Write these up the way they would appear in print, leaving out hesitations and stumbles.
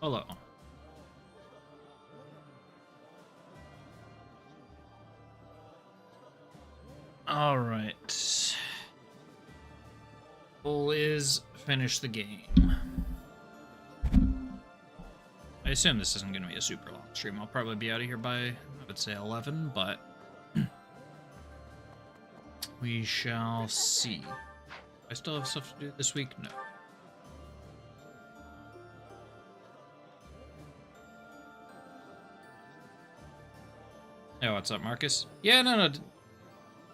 Hello. All right. Goal is finish the game. I assume this isn't going to be a super long stream. I'll probably be out of here by, I would say, 11, but we shall see. I still have stuff to do this week? No. Hey, what's up, Marcus? Yeah, no.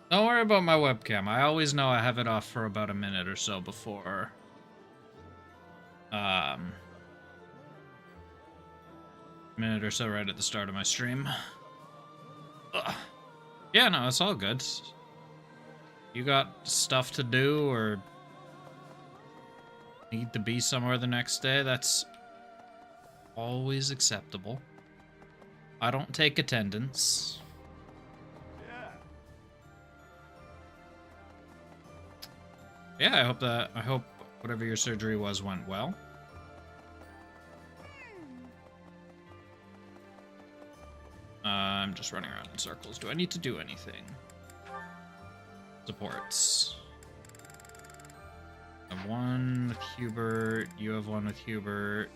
Don't worry about my webcam. I always know I have it off for about a minute or so before... minute or so right at the start of my stream. Ugh. Yeah, no, it's all good. You got stuff to do or need to be somewhere the next day, that's always acceptable. I don't take attendance. Yeah, I hope whatever your surgery was went well. I'm just running around in circles. Do I need to do anything? Supports. I have one with Hubert. You have one with Hubert.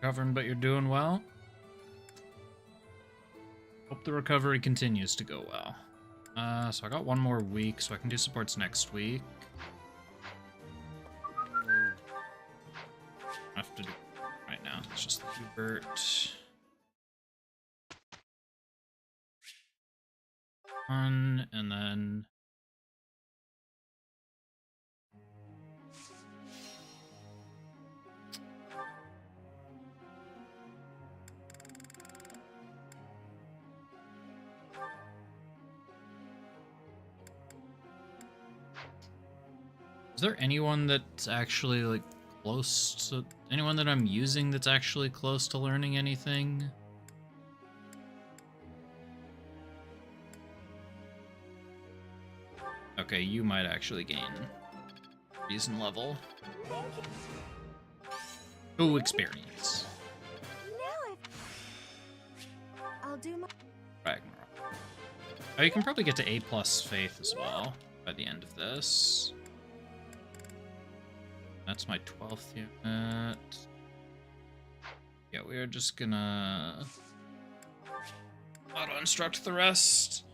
Recovering, but you're doing well. Hope the recovery continues to go well. So I got one more week, so I can do supports next week. I have to do it right now. It's just the Hubert. One, and then... Is there anyone that's actually, like, close to... Anyone that I'm using that's actually close to learning anything? Okay, you might actually gain reason level. Ooh, experience. I'll do my... Ragnarok. Oh, you can probably get to A+ faith as well by the end of this. That's my 12th unit. Yeah, we are just gonna auto-instruct the rest.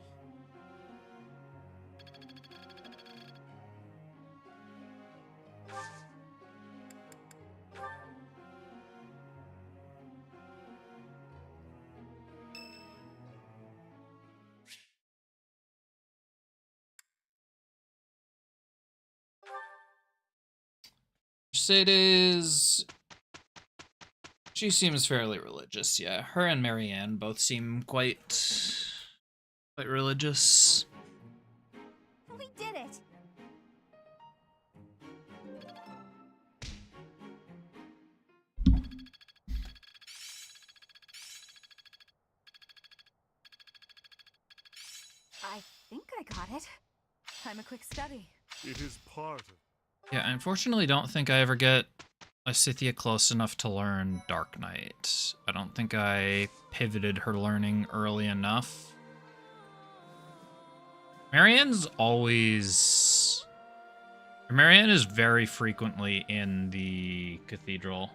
Mercedes... She seems fairly religious, yeah. Her and Marianne both seem quite religious. We did it! I think I got it. I'm a quick study. It is part of... Yeah, I unfortunately don't think I ever get Scythia close enough to learn Dark Knight. I don't think I pivoted her learning early enough. Marianne's always... Marianne is very frequently in the cathedral.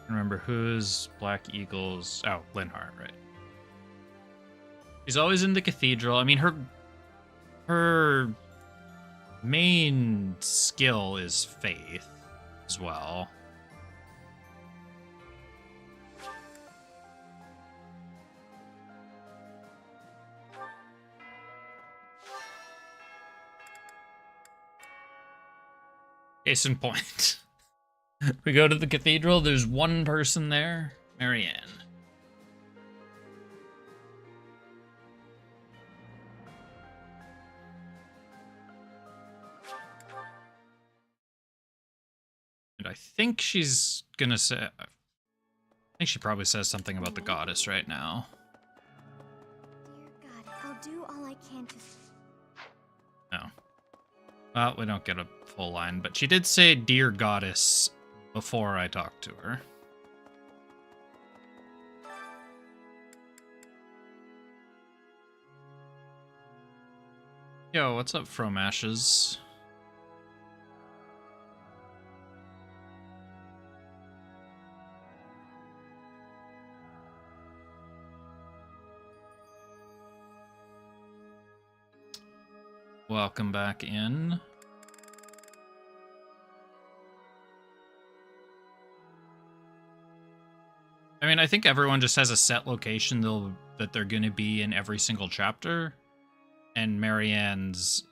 Remember who's Black Eagles? Oh, Linhardt, right? She's always in the cathedral. I mean, her main skill is faith as well. Case in point. We go to the cathedral, there's one person there, Marianne. And I think she's gonna say... I think she probably says something about the goddess right now. Dear God, I'll do all I can to... No. Well, we don't get a full line, but she did say, "Dear Goddess," before I talked to her. Yo, what's up, From Ashes? Welcome back in. I mean, I think everyone just has a set location that they're going to be in every single chapter, and Marianne's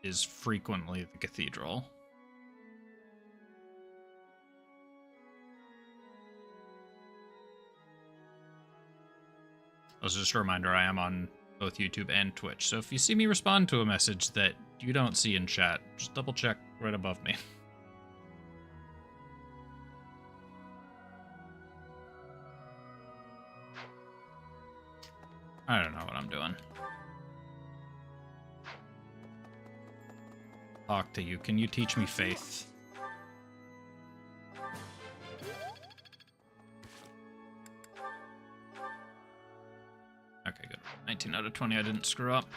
is frequently the cathedral. Also, just a reminder, I am on both YouTube and Twitch, so if you see me respond to a message that you don't see in chat, just double check right above me. I don't know what I'm doing. Talk to you. Can you teach me faith? Okay, good. 19 out of 20, I didn't screw up.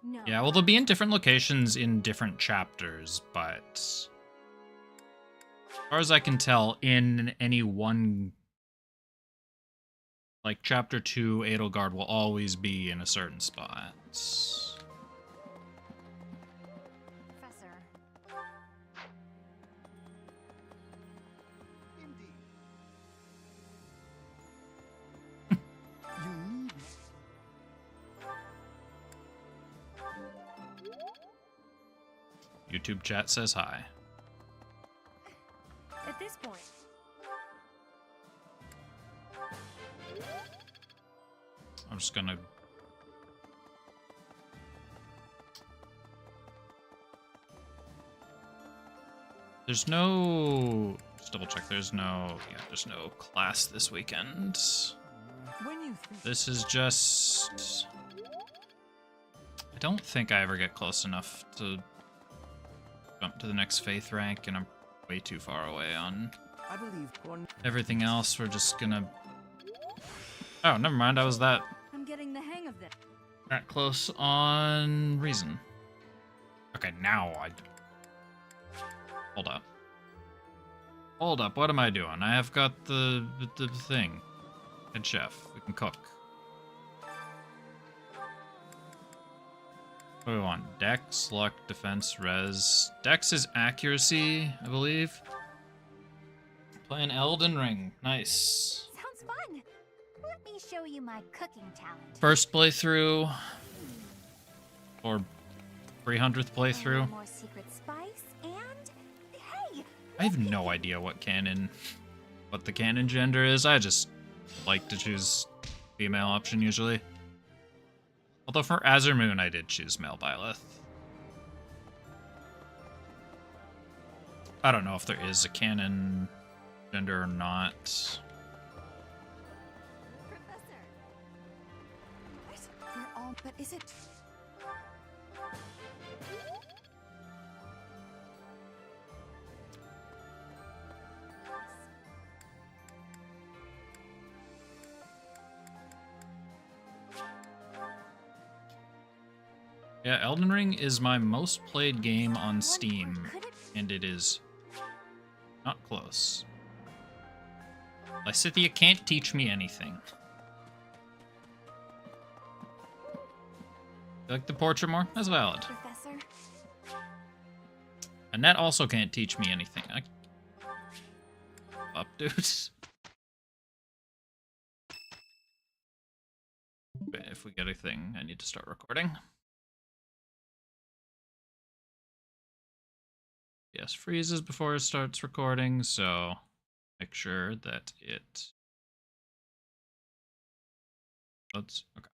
No. Yeah, well, they'll be in different locations in different chapters, but... as far as I can tell, in any one... like, Chapter 2, Edelgard will always be in a certain spot. Professor. YouTube chat says hi. At this point. I'm just gonna... there's no... just double check, there's no... yeah, there's no class this weekend. This is just... I don't think I ever get close enough to jump to the next faith rank, and I'm way too far away on everything else. We're just gonna... oh, never mind, I was that Getting the hang of this. close on reason. Okay, now I... hold up. Hold up, what am I doing? I have got the thing. Head chef, we can cook. What do we want? Dex, luck, defense, res. Dex is accuracy, I believe. Playing Elden Ring, nice. Sounds fun. Let me show you my cooking talent. First playthrough, or 300th playthrough. More secret spice, and hey, I have no idea what the canon gender is. I just like to choose female option usually. Although for Azure Moon, I did choose male Byleth. I don't know if there is a canon gender or not. Professor. What? We're all, but is it? Yeah, Elden Ring is my most played game on Steam, and it is not close. Lysithea can't teach me anything. You like the portrait more? That's valid. Professor. Annette also can't teach me anything. Up, dudes. If we get a thing, I need to start recording. Yes, freezes before it starts recording, so make sure that it loads. Okay.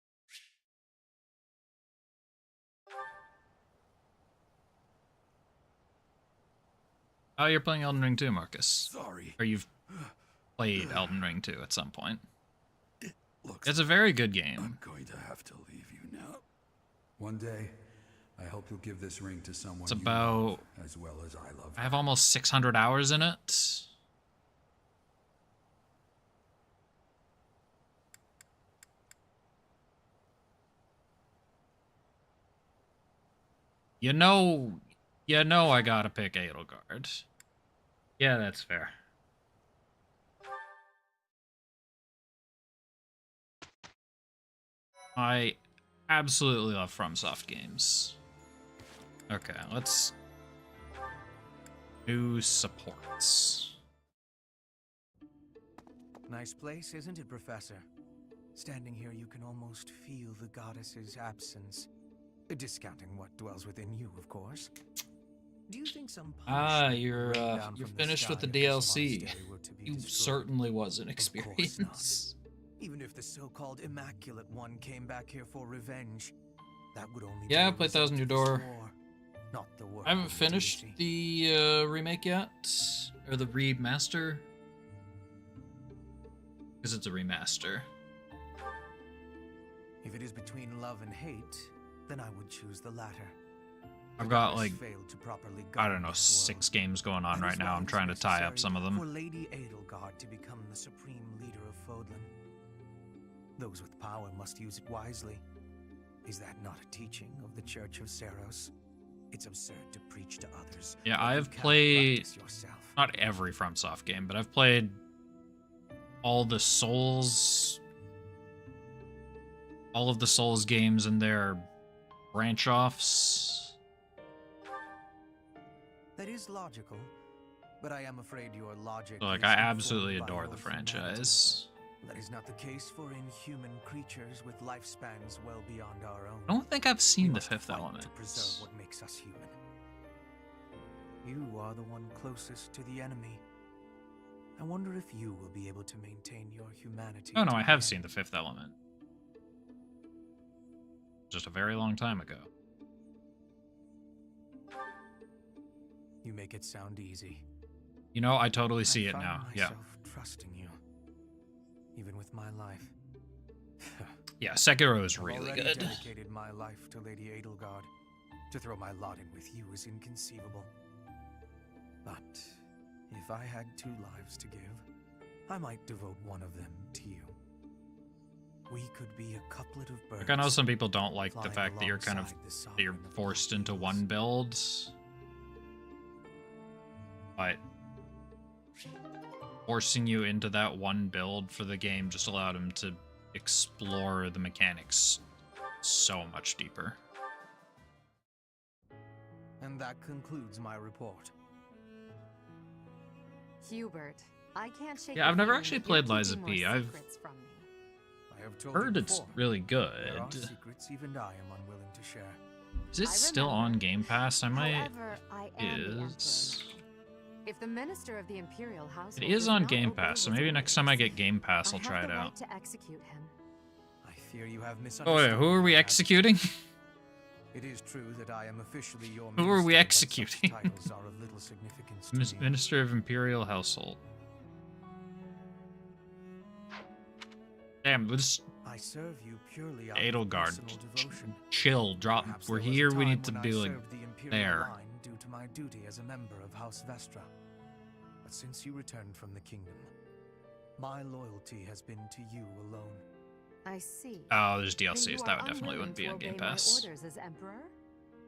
Oh, you're playing Elden Ring 2, Marcus. Sorry. Or you've played Elden Ring 2 at some point. Looks It's a very good game. I'm going to have to leave you now. One day, I hope you'll give this ring to someone It's you about... love as well as I love I have almost 600 hours in it. You know I gotta pick Edelgard. Yeah, that's fair. I absolutely love FromSoft games. Okay, let's... New supports. Nice place, isn't it, Professor? Standing here, you can almost feel the goddess's absence. Discounting what dwells within you, of course. Do you think some you're finished with the DLC. You certainly was an experience. Even if the so-called Immaculate One came back here for revenge, that would only Yeah, I played Thousand Year Door. Not the work I haven't finished the remake yet, or the remaster, because it's a remaster. If it is between love and hate, then I would choose the latter. I've got like, I don't know, 6 games going on right now. I'm trying to tie up some of them. For Lady Edelgard to become the supreme leader of Fodlan. Those with power must use it wisely. Is that not a teaching of the Church of Seros? It's absurd to preach to others. Yeah, I've played not every FromSoft game, but I've played all the Souls, all of the Souls games and their branch-offs. That is logical, but I am afraid your logic. So, like, I absolutely adore the franchise. That is not the case for inhuman creatures with lifespans well beyond our own. I don't think I've seen The Fifth Element. To preserve what makes us human. You are the one closest to the enemy. I wonder if you will be able to maintain your humanity. Oh no, I have seen The Fifth Element. Just a very long time ago. You make it sound easy. You know, I totally see it now. Yeah. Trusting you, even with my life. Yeah, Sekiro is really I've already good. dedicated my life to Lady Edelgard. To throw my lot in with you is inconceivable. But if I had 2 lives to give, I might devote one of them to you. We could be a couplet of birds. Like, I know some people don't like the fact that you're kind of forced into one build, but forcing you into that one build for the game just allowed him to explore the mechanics so much deeper. And that concludes my report. Hubert, I can't shake. Yeah, I've never actually played Liza P. I've heard it's really good. There are secrets even I am unwilling to share. Is it still on Game Pass? I might. However, I am the Is. Emperor. If the minister of the Imperial Household It is does on not Game obey Pass, so his maybe next time I get orders, Game Pass, I'll I try have it the right out. to execute him. I fear you have Oh misunderstood. wait, who are we executing? It is true that I am officially your Who are we minister, but such executing? titles are of little significance to me. Minister of Imperial Household. Damn, let's I serve you purely out of Edelgard. personal devotion. Chill, drop. Perhaps We're there was a here, we time need to when be I like served the Imperial there. line due to my duty as a member of House Vestra. But since you returned from the kingdom, my loyalty has been to you alone. I see. Oh, there's Then you DLCs. are That would definitely unwilling wouldn't be to on Game obey my Pass. orders as Emperor?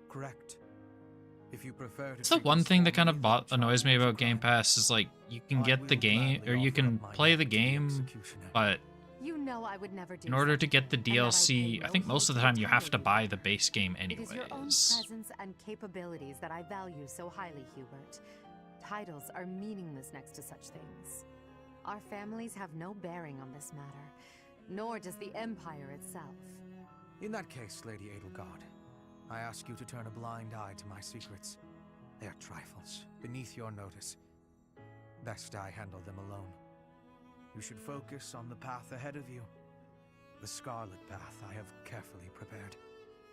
Correct. If you prefer to That's the treat one this thing that kind family of like annoys me child about Game Pass is like you can I get the will game gladly or you offer can up my play the neck to game, executioner. but You know I would never do in order such to get the and that I DLC, pay I think no most of the heed time to you the have to title buy you the base game It is your own anyways. presence and capabilities that I value so highly, Hubert. Titles are meaningless next to such things. Our families have no bearing on this matter, nor does the Empire itself. In that case, Lady Edelgard, I ask you to turn a blind eye to my secrets. They are trifles, beneath your notice. Best I handle them alone. You should focus on the path ahead of you. The Scarlet Path I have carefully prepared.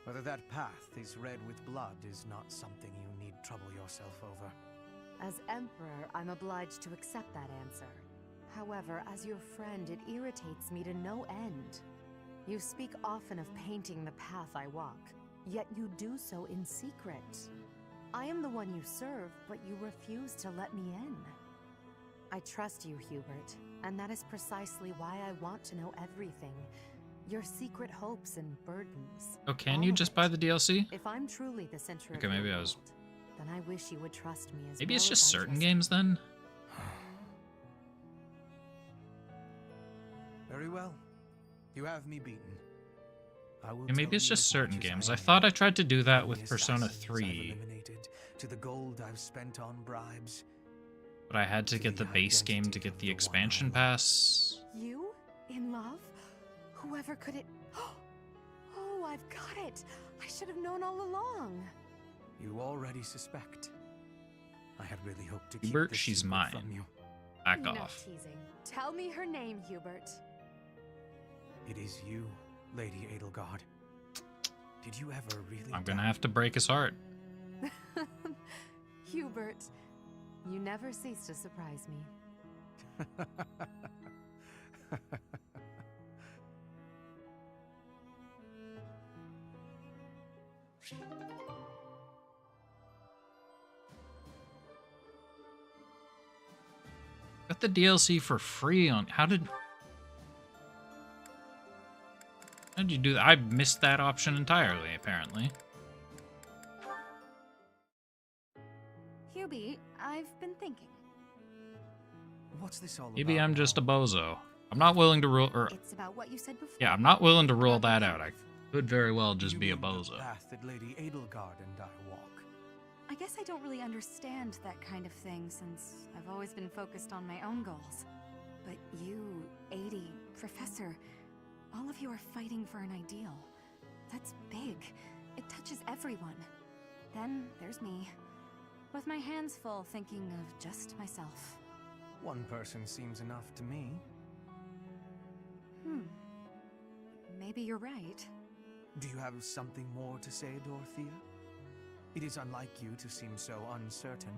Whether that path is red with blood is not something you need trouble yourself over. As Emperor, I'm obliged to accept that answer. However, as your friend, it irritates me to no end. You speak often of painting the path I walk, yet you do so in secret. I am the one you serve, but you refuse to let me in. I trust you, Hubert, and that is precisely why I want to know everything. Your secret hopes and burdens. Oh, can All you of just it. buy the DLC? If I'm truly the center Okay, of your maybe I world, was... then I wish you would trust me as Maybe well it's just as I certain trust games then? Very well. You have me beaten. I will Yeah, maybe tell it's you just as certain much as games. I I know. thought I tried to do that From with the Persona assassins I've 3, eliminated, to the gold I've spent on bribes. but I had to get the base game to get the expansion pass. You? In love? Whoever could it... Oh, I've got it! I should have known all along! You already suspect. I had really hoped to keep Hubert, this she's secret mine. from you. Back No off. teasing. Tell me her name, Hubert. It is you, Lady Edelgard. Did you ever really I'm gonna doubt have to break his heart. Hubert, you never cease to surprise me. Got the DLC for free on... How did you do that? I missed that option entirely, apparently. Hubie, I've been thinking. What's this all Maybe about I'm just a now? bozo. I'm not willing to rule... Or, It's about what you said before. yeah, I'm not willing to rule About that out. I could very well just You be a mean the bozo. path that Lady Edelgard and I walk. I guess I don't really understand that kind of thing since I've always been focused on my own goals. But you, 80, Professor, all of you are fighting for an ideal. That's big. It touches everyone. Then there's me, with my hands full thinking of just myself. One person seems enough to me. Maybe you're right. Do you have something more to say, Dorothea? It is unlike you to seem so uncertain.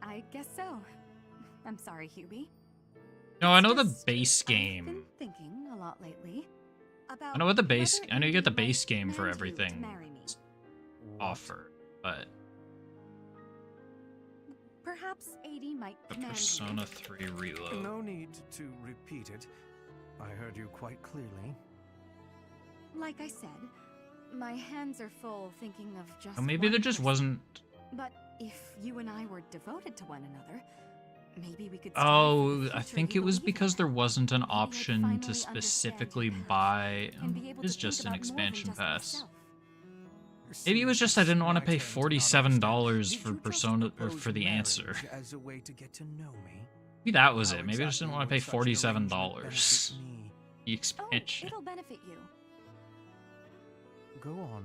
I guess so. I'm sorry, Hubie. No, I know the Just, base I've been game. thinking a lot lately about I know what the base... whether I know you get the Amy base might game for command you to everything marry me. offered, but Perhaps 80 might the command Persona you. 3 Reload. No need to repeat it. I heard you quite clearly. Like I said, my hands are full thinking of just Oh, maybe one there just person. wasn't... But if you and I were devoted to one another, maybe we could. Oh, I think it was because there wasn't an option to specifically buy... It's just an expansion pass. Maybe it was just I didn't want to pay $47 for Persona or for the answer. As a way to get to know me. Maybe that was How it. Maybe I just didn't want to exactly pay would such an arrangement $47. benefit me? The Oh, expansion. it'll benefit you. Go on.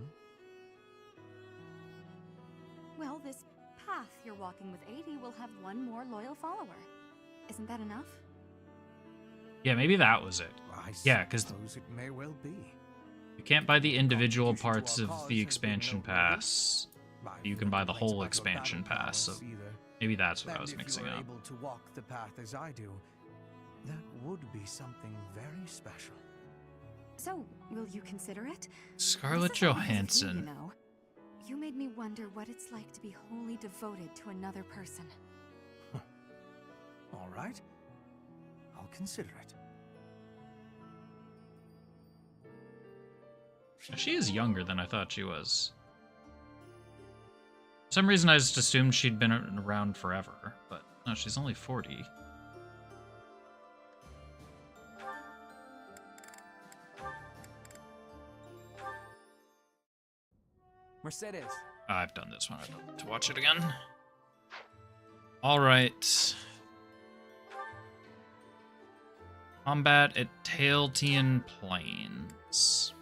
Well, this path you're walking with 80 will have one more loyal follower. Isn't that enough? Yeah, maybe that was it. I Yeah, 'cause suppose it may well be. You can't buy the individual Contribution to parts our of cause the has been expansion noteworthy. pass. I've You can no buy the complaints whole about your expansion battle pass, so prowess either. maybe that's what I And was if mixing you were up. able to walk the path as I do, that would be something very special. So, will you consider it? Scarlett This is all because of Johansson. You, you know. You made me wonder what it's like to be wholly devoted to another person. All right. I'll consider it. She is younger than I thought she was. For some reason, I just assumed she'd been around forever, but no, she's only 40. Mercedes. I've done this one. I don't need to watch it again. All right. Combat at Tailtean Plains.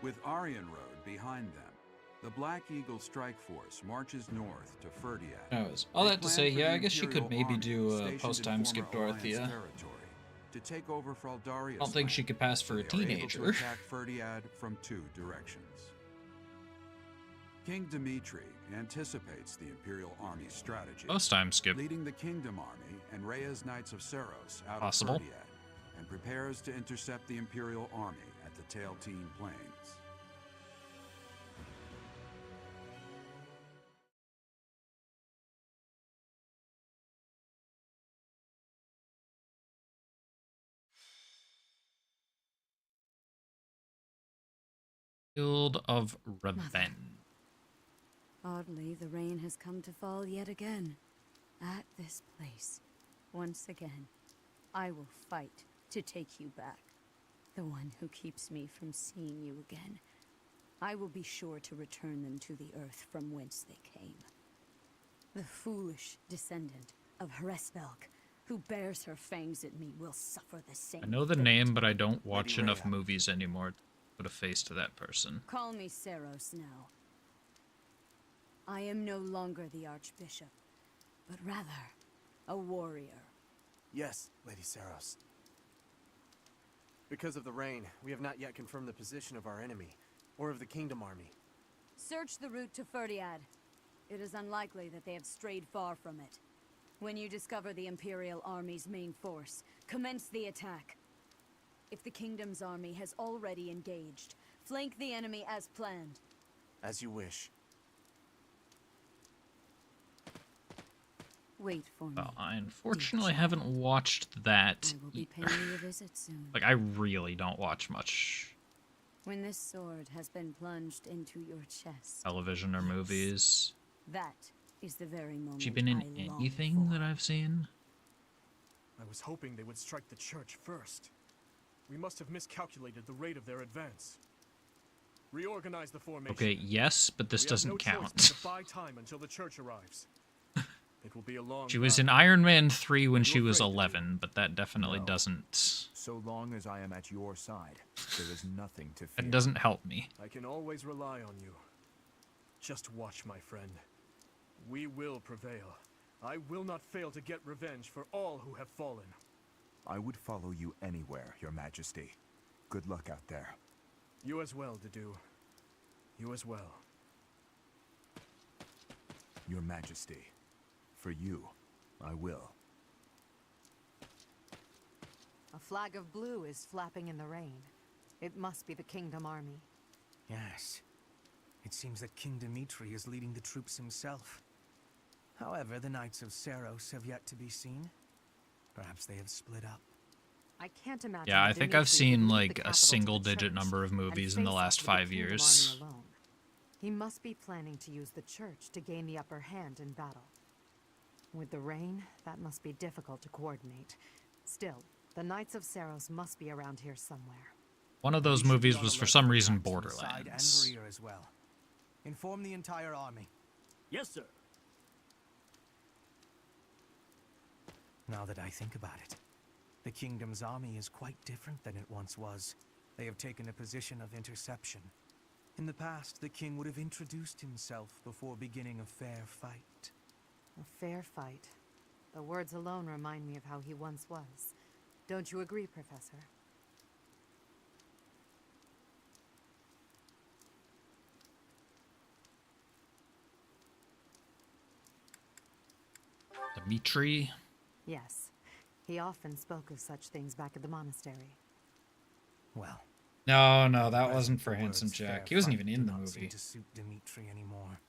With Aryan Road behind them, the Black Eagle Strike Force marches north to Ferdiad. Anyways, all that to say, yeah, I guess she could maybe do a post-time skip Dorothea. To take over Fraldaria's I don't think she could pass for a teenager. Able to attack Ferdiad from 2 directions. King Dimitri anticipates the Imperial Army's strategy, Post-time skip. leading the Kingdom Army and Rhea's Knights of Seiros out Possible. of Ferdiad, and prepares to intercept the Imperial Army at the Tailtean Plains. Guild of Revenge. Oddly, the rain has come to fall yet again. At this place. Once again, I will fight to take you back. The one who keeps me from seeing you again. I will be sure to return them to the earth from whence they came. The foolish descendant of Hresvelg, who bears her fangs at me, will suffer the same I know the fate. name, but I don't watch Lady enough Rhea. movies anymore to put a face to that person. Call me Seiros now. I am no longer the Archbishop, but rather a warrior. Yes, Lady Seiros. Because of the rain, we have not yet confirmed the position of our enemy, or of the Kingdom Army. Search the route to Ferdiad. It is unlikely that they have strayed far from it. When you discover the Imperial Army's main force, commence the attack. If the Kingdom's army has already engaged, flank the enemy as planned. As you wish. Wait for me. Well, I unfortunately haven't watched that I will be either. paying you a visit soon. Like, I really don't watch much When this sword has been plunged into your chest, television or movies. that is the very moment Has she been in I long anything for. that I've seen? I was hoping they would strike the church first. We must have miscalculated the rate of their advance. Reorganize the formation. Okay, yes, but this We have doesn't no choice count. but to buy time until the church arrives. It will be a long She was in ride. Iron Man 3 when she You're was afraid to do 11, but that definitely No. doesn't... So long as I am at your side, there is nothing to fear. It doesn't help me. I can always rely on you. Just watch, my friend. We will prevail. I will not fail to get revenge for all who have fallen. I would follow you anywhere, Your Majesty. Good luck out there. You as well, Dedu. You as well. Your Majesty. For you, I will. A flag of blue is flapping in the rain. It must be the Kingdom Army. Yes. It seems that King Dimitri is leading the troops himself. However, the Knights of Seiros have yet to be seen. Perhaps they have split up. I can't imagine. Yeah, I that think I've Dimitri seen, would leave the like, a capital to the single-digit church number of and movies in the face last off with the 5 Kingdom years. Army alone. He must be planning to use the church to gain the upper hand in battle. With the rain, that must be difficult to coordinate. Still, the Knights of Seiros must be around here somewhere. One of those We should be movies on was for alert some for reason attacks from the side and Borderlands. rear as well. Inform the entire army. Yes, sir. Now that I think about it, the Kingdom's army is quite different than it once was. They have taken a position of interception. In the past, the king would have introduced himself before beginning a fair fight. A fair fight. The words alone remind me of how he once was. Don't you agree, Professor? Dimitri. Yes. He often spoke of such things back at the monastery. Well, No, that present wasn't for the Handsome words Jack. fair He wasn't fight even do in the not seem movie. to suit Dimitri anymore.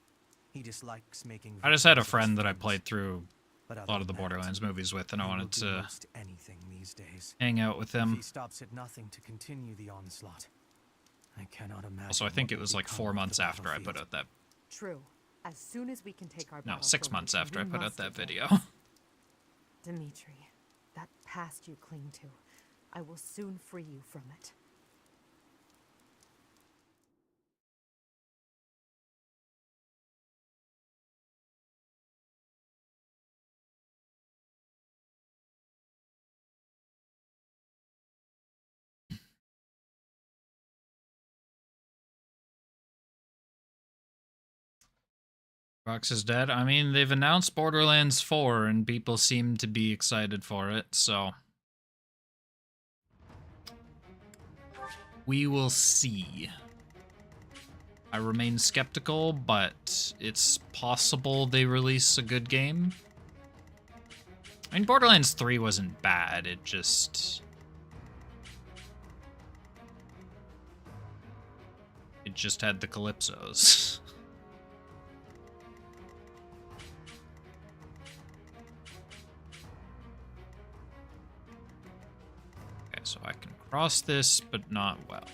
He dislikes making I just had a victims of his friend that I friends. played through But a other lot of the than that, Borderlands movies with, and I he will wanted do to most anything these days. hang out with If him. he stops at nothing to continue the onslaught, I cannot imagine. Also, I think what it will was like become 4 of the months after I put battlefield. out that... True. As soon as we can take our No, battle 6 months formation, after I we put out must that advance. video. Dimitri, that past you cling to, I will soon free you from it. Rox is dead. I mean, they've announced Borderlands 4 and people seem to be excited for it, so we will see. I remain skeptical, but it's possible they release a good game. I mean, Borderlands 3 wasn't bad, it just had the Calypsos. Okay, so I can cross this, but not well.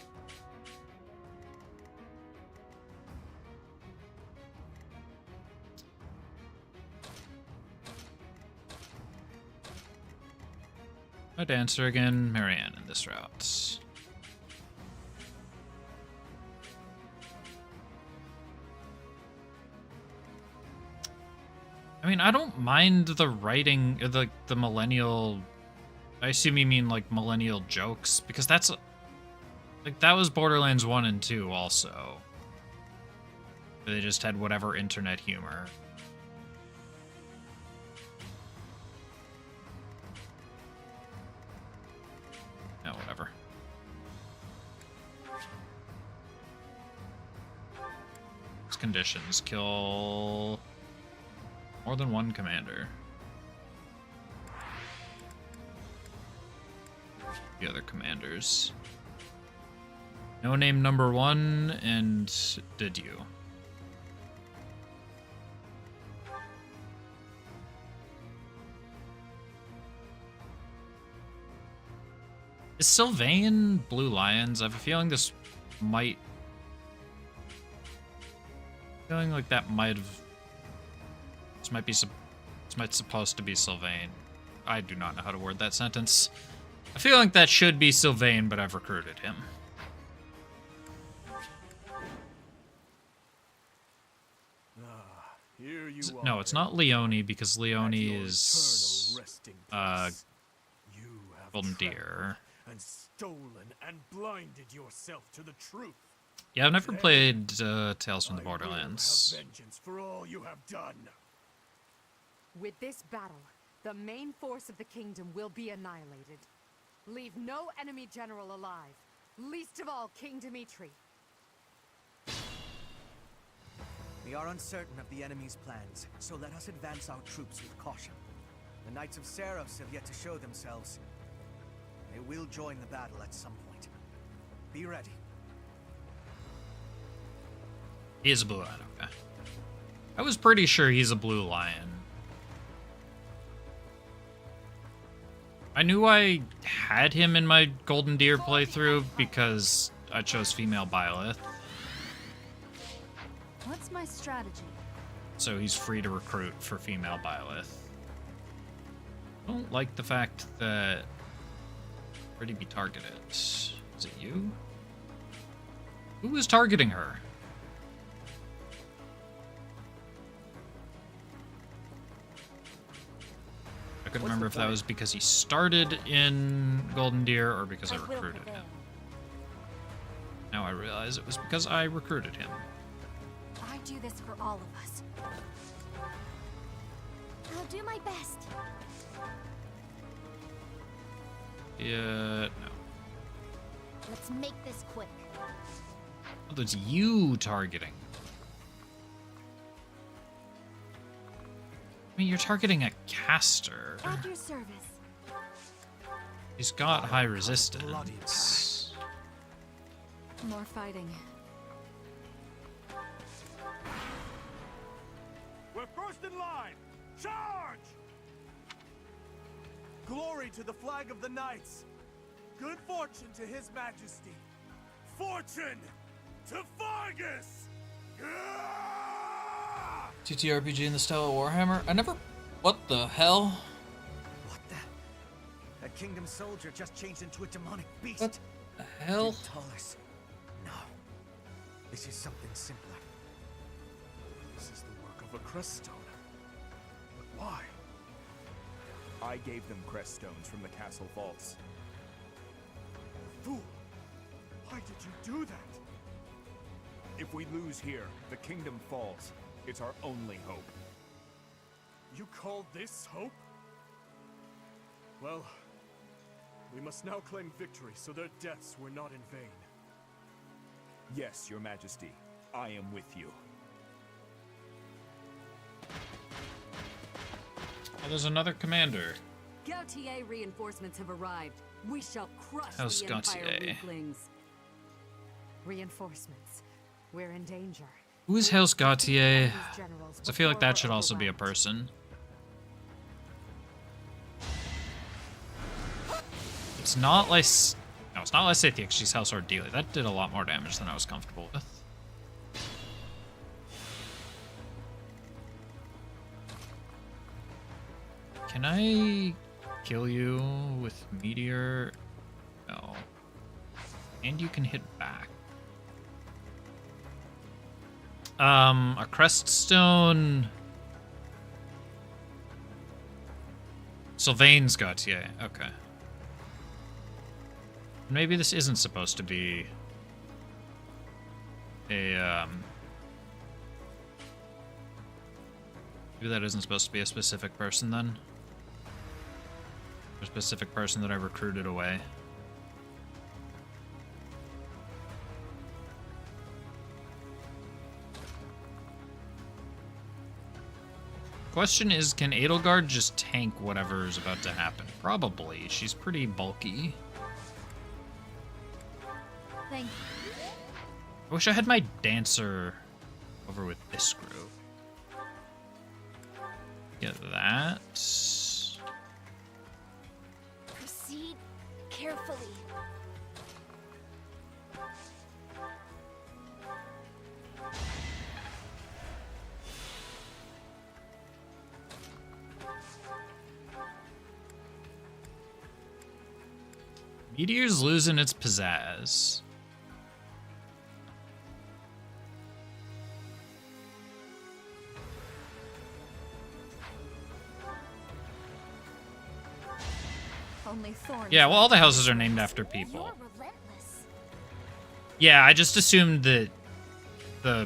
My dancer again, Marianne in this route. I mean, I don't mind the writing, the millennial. I assume you mean like millennial jokes, because that's like that was Borderlands 1 and 2 also. They just had whatever internet humor. No, whatever. These conditions kill more than one commander. The other commanders. No name number 1 and did you? Is Sylvain Blue Lions? I have a feeling this might... feeling like that might have... This might supposed to be Sylvain. I do not know how to word that sentence. I feel like that should be Sylvain, but I've recruited him. Here you No, are, it's not Leone, because Leone at your is... eternal resting place. You have Golden traveled Deer. and stolen and blinded yourself to the truth. Yeah, I've never Today, played Tales from the I will Borderlands. have vengeance for all you have done. With this battle, the main force of the kingdom will be annihilated. Leave no enemy general alive, least of all King Dimitri. We are uncertain of the enemy's plans, so let us advance our troops with caution. The Knights of Seros have yet to show themselves. They will join the battle at some point. Be ready. He is a blue lion, okay. I was pretty sure he's a blue lion. I knew I had him in my Golden Deer playthrough because I chose female Byleth. What's my strategy? So he's free to recruit for female Byleth. I don't like the fact that where did he be targeted? Is it you? Who was targeting her? I couldn't remember if that was because he started in Golden Deer or because I recruited him. Now I realize it was because I recruited him. I do this for all of us. I'll do my best. Yeah, no. Let's make this quick. Oh, that's you targeting. I mean, you're targeting a caster. At your service. He's got high resistance. More fighting. We're first in line! Charge! Glory to the flag of the Knights! Good fortune to His Majesty! Fortune to Vargas! TTRPG in the style of Warhammer? I never... What the hell? What the? That kingdom soldier just changed into a demonic beast. What the hell? Dear Tullus. No. This is something simpler. This is the work of a crest stone. But why? I gave them crest stones from the castle vaults. Fool! Why did you do that? If we lose here, the kingdom falls. It's our only hope. You call this hope? Well, we must now claim victory so their deaths were not in vain. Yes, Your Majesty. I am with you. Oh, there's another commander. Gautier reinforcements have arrived. We shall crush How's the Empire Gautier? weaklings. Reinforcements. We're in danger. Who is House Gautier? These generals I feel like before that should we're also be a overwhelmed. person. It's not like... No, it's not Lysithea, 'cause she's House Ordelia. That did a lot more damage than I was comfortable with. Can I kill you with Meteor? No. And you can hit back. A Creststone... Sylvain's Gautier, okay. Maybe this isn't supposed to be a, maybe that isn't supposed to be a specific person then? A specific person that I recruited away. Question is, can Edelgard just tank whatever is about to happen? Probably. She's pretty bulky. Thank you. I wish I had my dancer over with this group. Get that. Proceed carefully. Meteor's losing its pizzazz. Only thorns. Yeah, well, all the houses are named after people. You're relentless. Yeah, I just assumed that the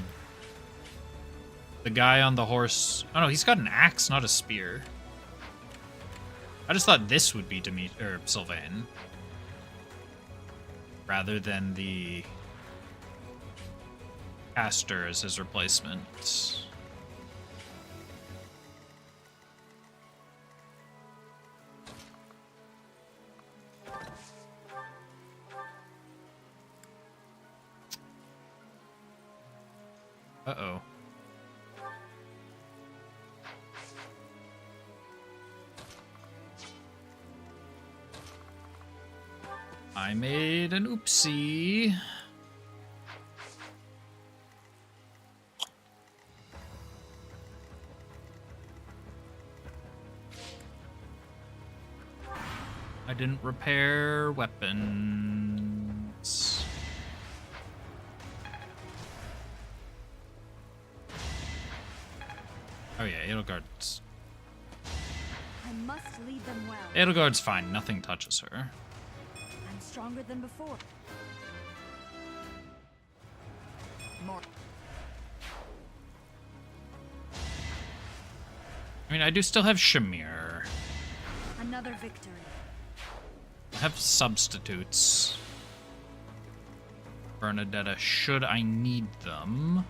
guy on the horse... Oh no, he's got an axe, not a spear. I just thought this would be Sylvain. Rather than the caster as his replacement. Uh-oh. I made an oopsie. I didn't repair weapons. Oh yeah, Edelgard's... I must lead them well. Edelgard's fine, nothing touches her. I'm stronger than before. More. I mean, I do still have Shamir. Another victory. I have substitutes. Bernadetta, should I need them.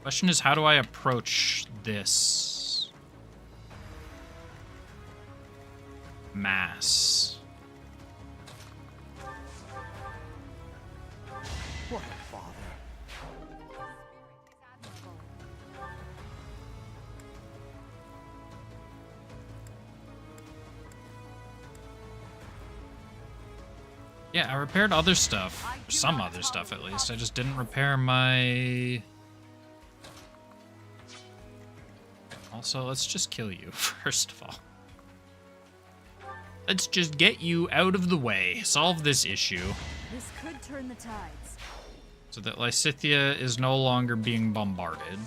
Question is, how do I approach this mass? What a bother. Yeah, I repaired other stuff. Or some other stuff, at least. I just didn't repair my... Also, let's just kill you, first of all. Let's just get you out of the way. Solve this issue. This could turn the tides. So that Lysithea is no longer being bombarded.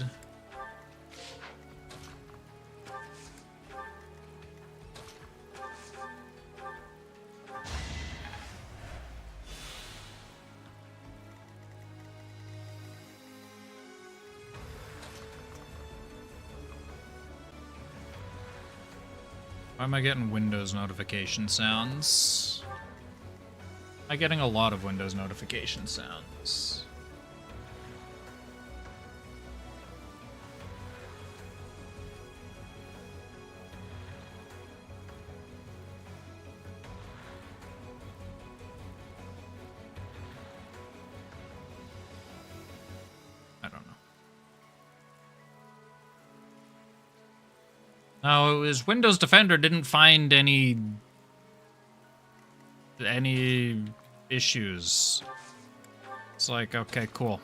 Why am I getting Windows notification sounds? I'm getting a lot of Windows notification sounds. I don't know. No, it was Windows Defender didn't find any issues. It's like, okay, cool.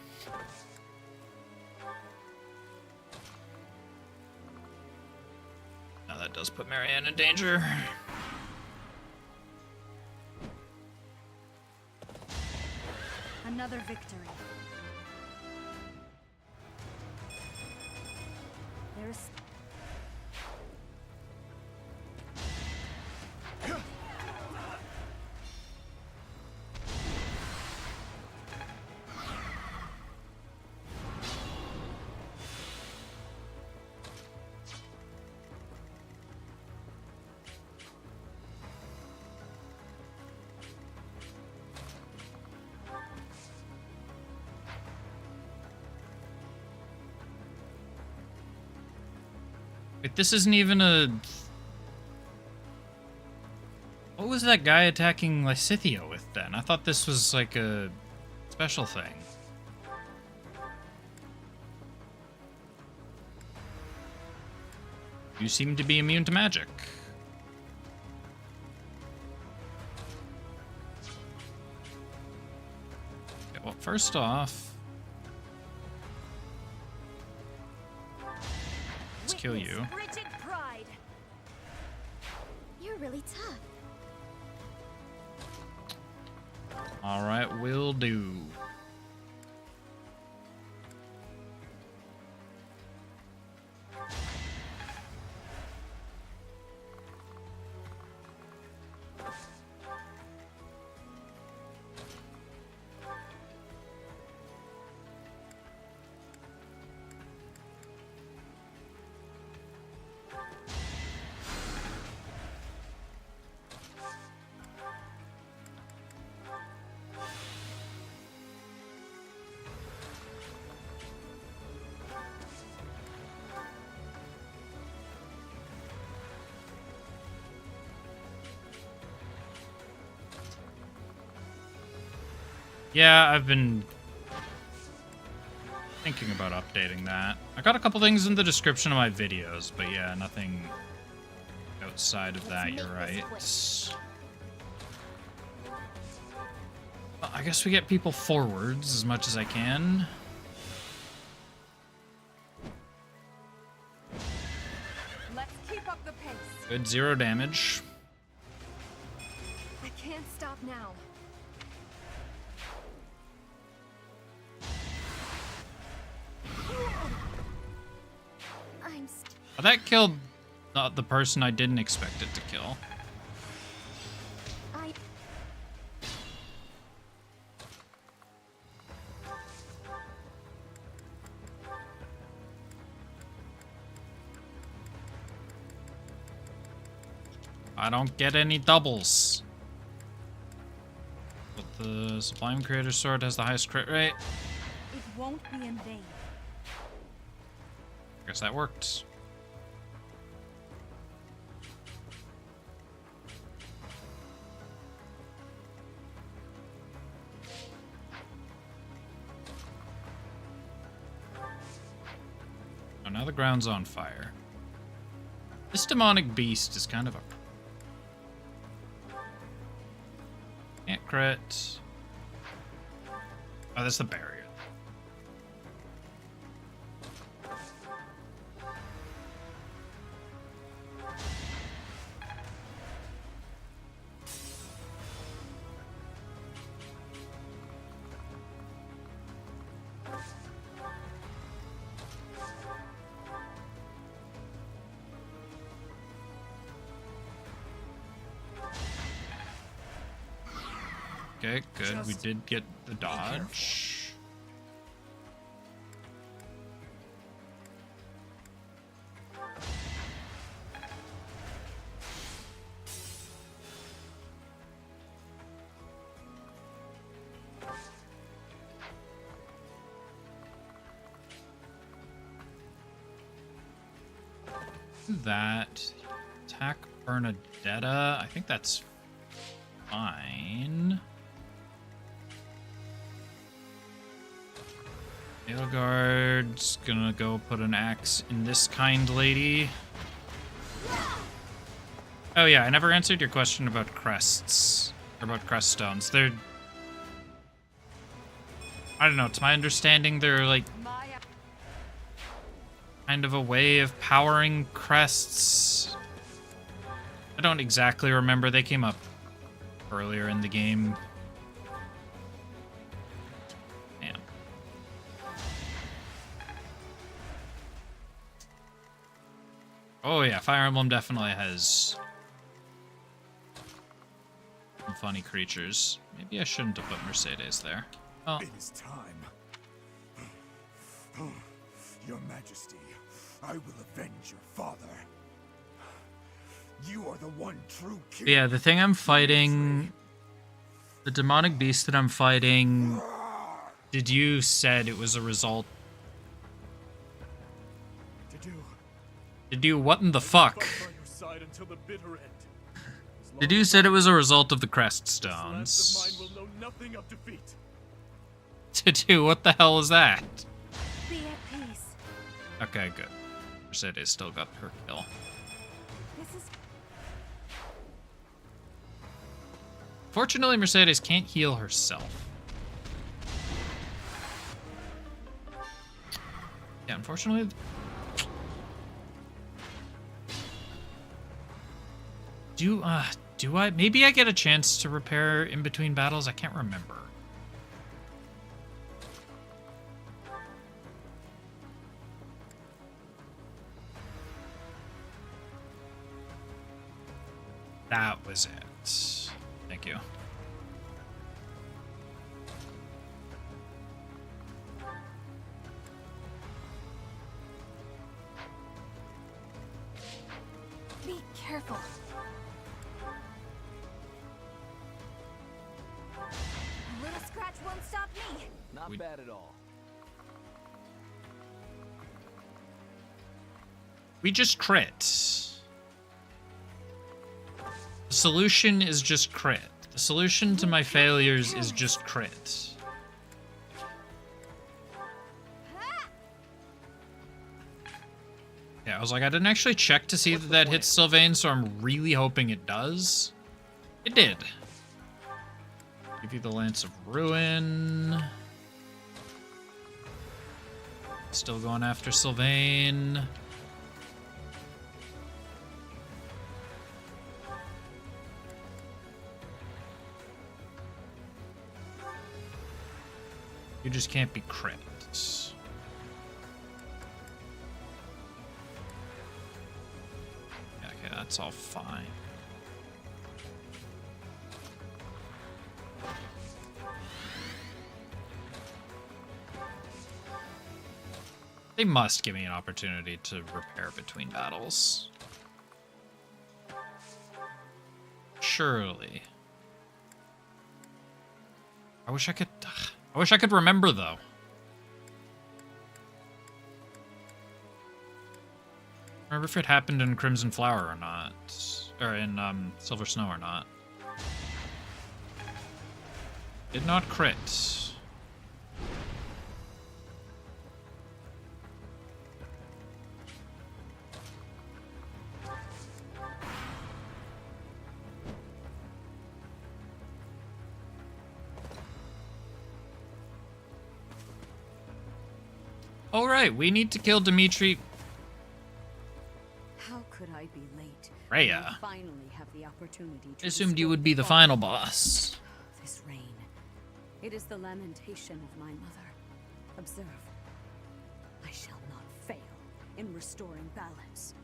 Now that does put Marianne in danger. Another victory. There's... Wait, this isn't even a... What was that guy attacking Lysithea with then? I thought this was like a special thing. You seem to be immune to magic. Okay, well, first off... Let's kill you. You're really tough. Alright, will do. Yeah, I've been thinking about updating that. I got a couple things in the description of my videos, but yeah, nothing outside of that, you're right. Well, I guess we get people forwards as much as I can. Let's keep up the pace. Good, 0 damage. I can't stop now. Oh, that killed not the person I didn't expect it to kill. I don't get any doubles. But the Sublime Creator Sword has the highest crit rate. It won't be in vain. Guess that worked. Oh, now the ground's on fire. This demonic beast is kind of a... Can't crit. Oh, that's the barrier. Okay, good. We did get the dodge. Do that. Attack Bernadetta. I think that's fine. Edelgard's gonna go put an axe in this kind lady. Oh yeah, I never answered your question about crests. Or about crest stones. They're... I don't know, to my understanding they're like... kind of a way of powering crests. I don't exactly remember. They came up earlier in the game. Man. Oh yeah, Fire Emblem definitely has some funny creatures. Maybe I shouldn't have put Mercedes there. Oh. It is time. Your Majesty, I will avenge your father. You are the one true king. Yeah, the thing I'm fighting, the demonic beast that I'm fighting, did you said it was a result? Did you what in the fuck? Did you said it was a result of the crest stones? To do what the hell is that? Be at peace. Okay, good. Mercedes still got her kill. This is... Fortunately, Mercedes can't heal herself. Yeah, unfortunately... Do I... Maybe I get a chance to repair in between battles? I can't remember. That was it. Thank you. Be careful. A little scratch won't stop me. Not bad at all. We just crit. The solution is just crit. The solution to my failures is just crit. Yeah, I was like, I didn't actually check to see that that hits Sylvain, so I'm really hoping it does. It did. Give you the Lance of Ruin. Still going after Sylvain. You just can't be crit. Yeah, okay, that's all fine. They must give me an opportunity to repair between battles. Surely. I wish I could remember, though. Remember if it happened in Crimson Flower or not. Or in Silver Snow or not. Did not crit. All right, we need to kill Dimitri. How could I be late? Freya. I finally have the opportunity to I assumed you restore would be the final boss. This rain. It is the lamentation of my mother. Observe. I shall not fail in restoring balance.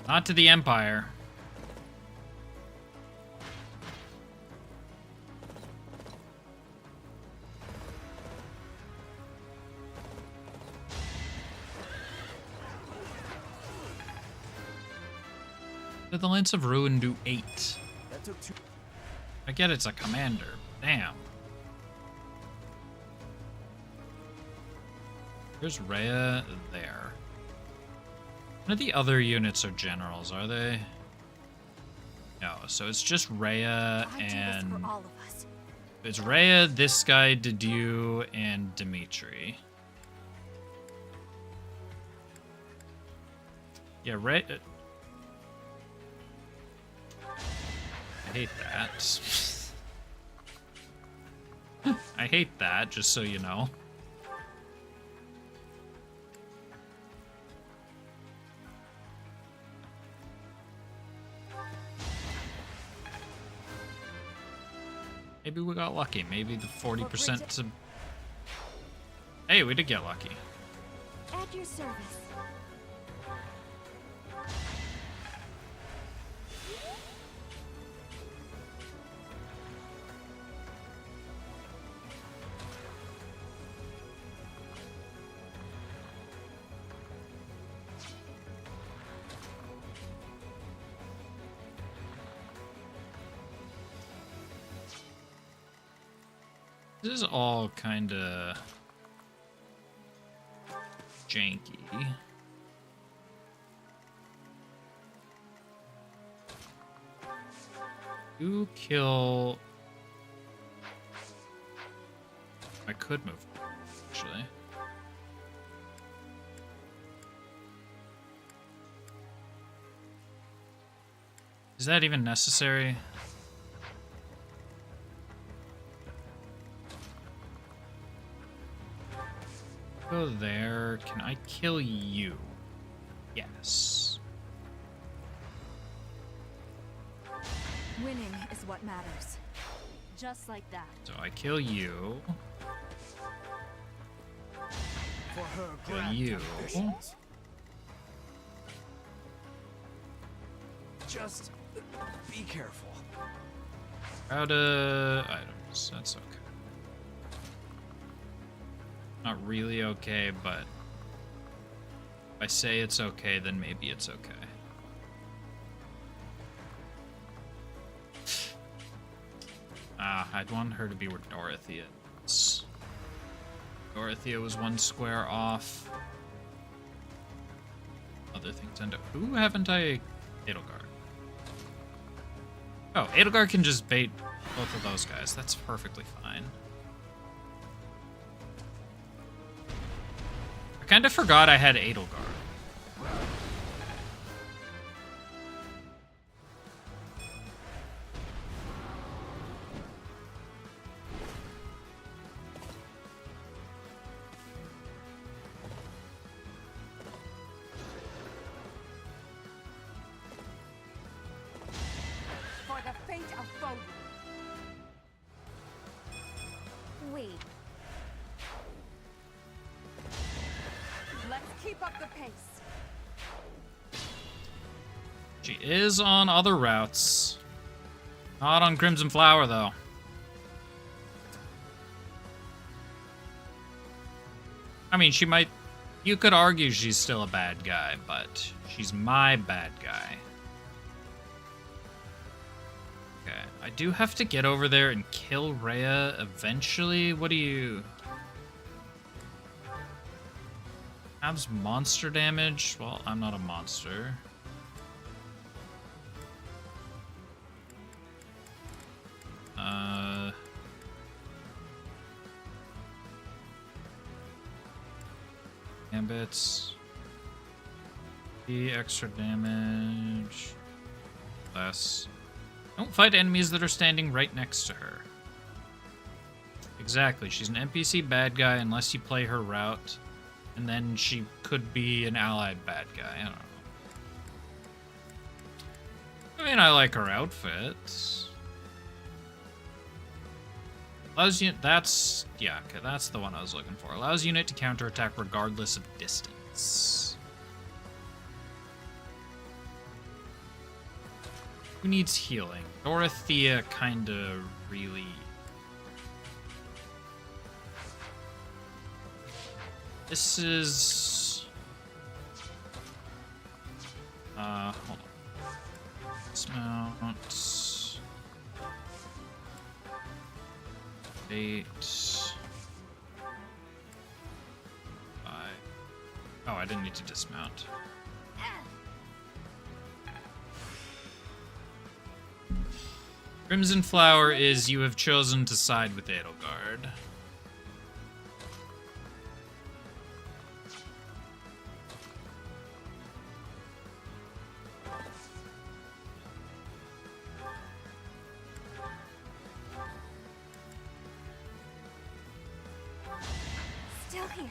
Not to the Empire. Did the Lance of Ruin do 8? That took 2. I get it's a commander. Damn. There's Rhea there. None of the other units are generals, are they? No, so it's just Rhea and... For all of us. It's Rhea, this guy, Didiu, and Dimitri. Yeah, Rhea... I hate that. I hate that, just so you know. Maybe we got lucky. Maybe the 40% to... Hey, we did get lucky. At your service. This is all kind of janky. You kill... I could move, actually. Is that even necessary? Go there. Can I kill you? Yes. Winning is what matters. Just like that. So I kill you. For her Kill grand you. ambitions. Just be careful. Out of items. That's okay. Not really okay, but if I say it's okay, then maybe it's okay. I'd want her to be where Dorothea is. Dorothea was one square off. Other things end up... Who haven't I... Edelgard. Oh, Edelgard can just bait both of those guys. That's perfectly fine. I kind of forgot I had Edelgard. For the fate of Foden. Wait. Let's keep up the pace. She is on other routes. Not on Crimson Flower, though. I mean, she might... You could argue she's still a bad guy, but she's my bad guy. Okay, I do have to get over there and kill Rhea eventually. What do you... Abs monster damage? Well, I'm not a monster. Gambits. The extra damage. Less. Don't fight enemies that are standing right next to her. Exactly, she's an NPC bad guy unless you play her route. And then she could be an allied bad guy, I don't know. I mean, I like her outfit. Allows unit, that's, yeah, okay, that's the one I was looking for. Allows unit to counterattack regardless of distance. Who needs healing? Dorothea kinda really... This is... hold on. Dismount. 8. 5. didn't need to dismount. Crimson Flower is you have chosen to side with Edelgard. Still here.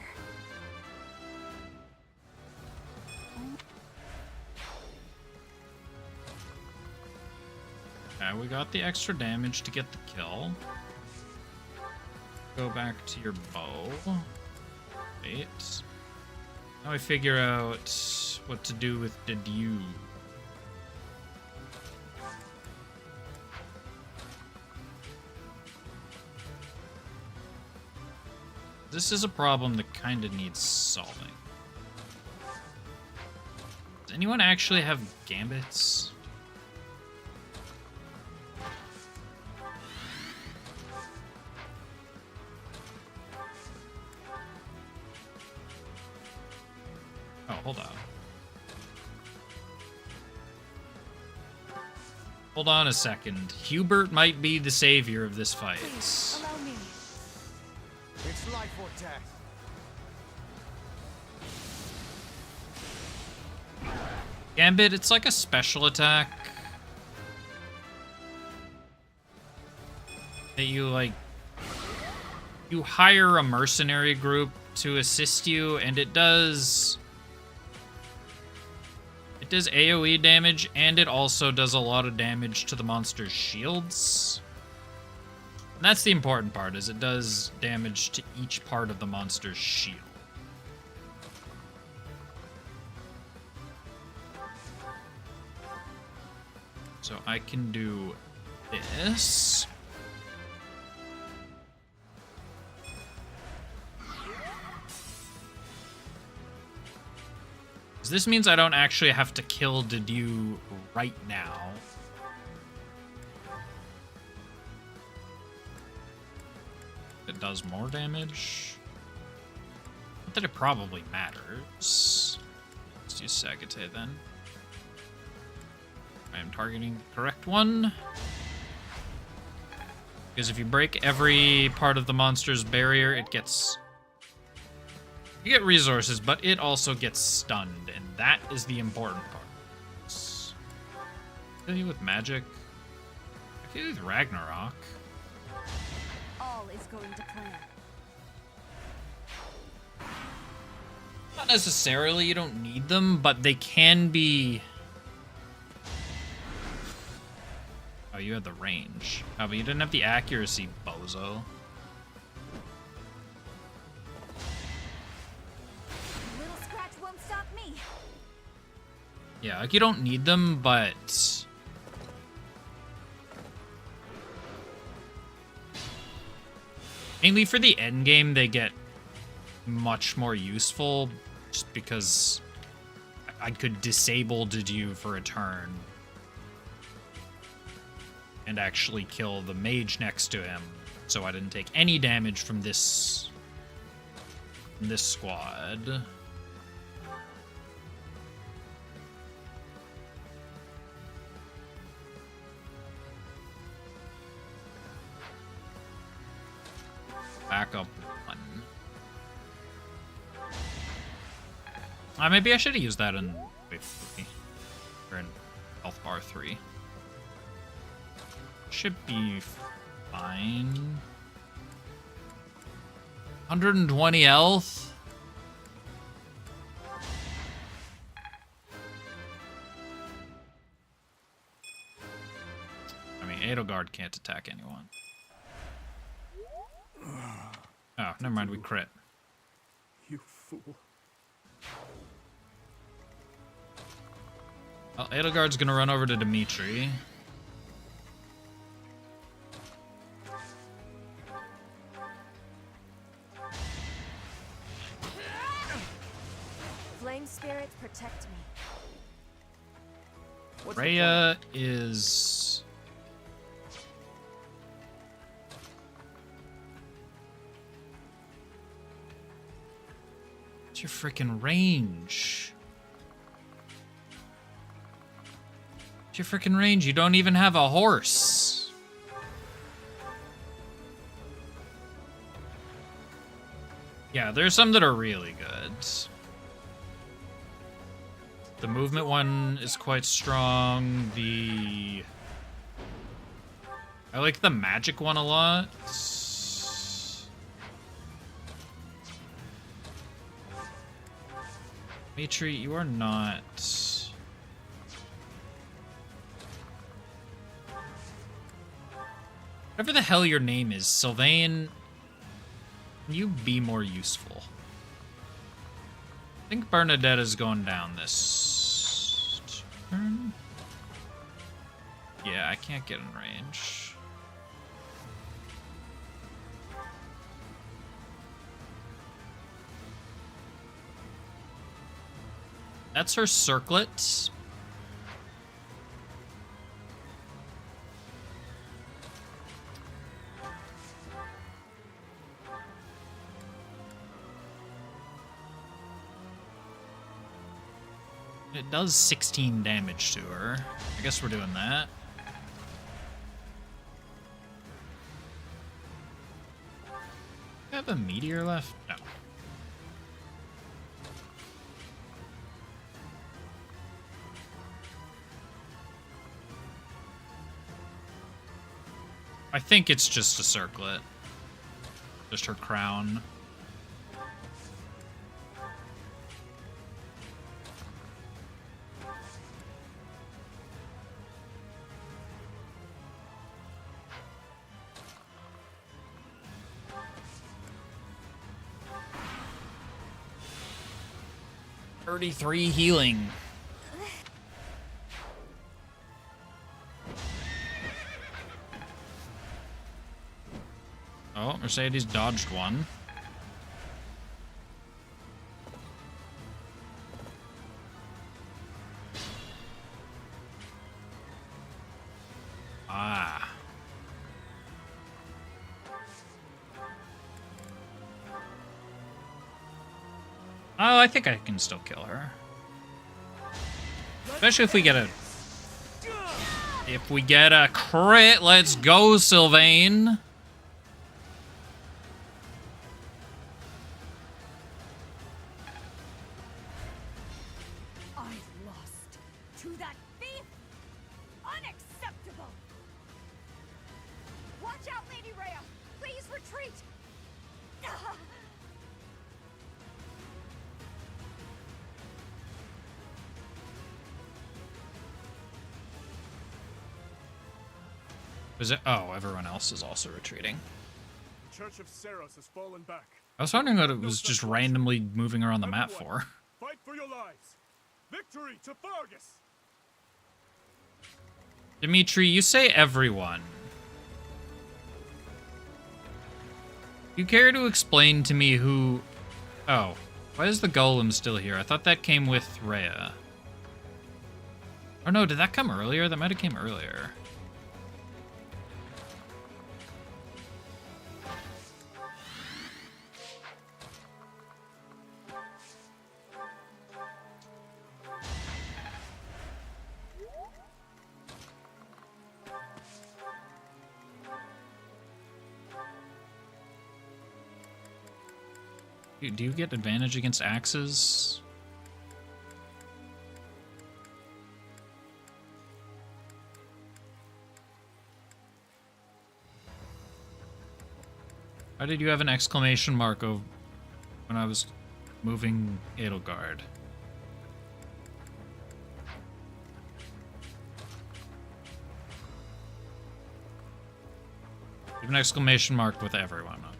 Okay, we got the extra damage to get the kill. Go back to your bow. Wait. Now we figure out what to do with the dew. This is a problem that kind of needs solving. Does anyone actually have gambits? Oh, hold on. Hold on a second. Hubert might be the savior of this fight. Please, allow me. It's life or death. Gambit, it's like a special attack. That you, like... You hire a mercenary group to assist you, and it does... It does AoE damage, and it also does a lot of damage to the monster's shields. And that's the important part, is it does damage to each part of the monster's shield. So I can do this. This means I don't actually have to kill Dedew right now. It does more damage. Not that it probably matters. Let's use Sagate then. I am targeting the correct one. Because if you break every part of the monster's barrier, it gets... You get resources, but it also gets stunned, and that is the important part. Kill you with magic. I kill you with Ragnarok. All is going to plan. Not necessarily, you don't need them, but they can be... Oh, you had the range. Oh, but you didn't have the accuracy, bozo. Yeah, like you don't need them, but... Mainly for the end game, they get much more useful, just because I could disable Dedew for a turn. And actually kill the mage next to him, so I didn't take any damage from this squad. Back up one. Maybe I should have used that in Wave 3. Or in Health Bar 3. Should be fine. 120 health. I mean, Edelgard can't attack anyone. Oh, never mind, we crit. You fool. Well, Edelgard's gonna run over to Dimitri. Flame spirits protect me. Rhea is... What's your freaking range? What's your freaking range? You don't even have a horse. Yeah, there's some that are really good. The movement one is quite strong. I like the magic one a lot. Dimitri, you are not... Whatever the hell your name is, Sylvain, can you be more useful? I think Bernadette is going down this turn. Yeah, I can't get in range. That's her circlet. It does 16 damage to her. I guess we're doing that. Do I have a meteor left? No. I think it's just a circlet. Just her crown. $33 healing. Oh, Mercedes dodged one. Ah. Oh, I think I can still kill her. Especially if we get a... If we get a crit, let's go, Sylvain. I lost to that thief? Unacceptable! Watch out, Lady Rhea! Please retreat! Is it? Oh, everyone else is also retreating. The Church of Seros has fallen back. I was wondering what it was just randomly moving around the map for. Fight for your lives. Victory to Fargus. Dimitri, you say everyone. You care to explain to me who... Oh, why is the golem still here? I thought that came with Rhea. Oh no, did that come earlier? That might have came earlier. Do you get advantage against axes? Why did you have an exclamation mark when I was moving Edelgard? You have an exclamation mark with everyone, okay.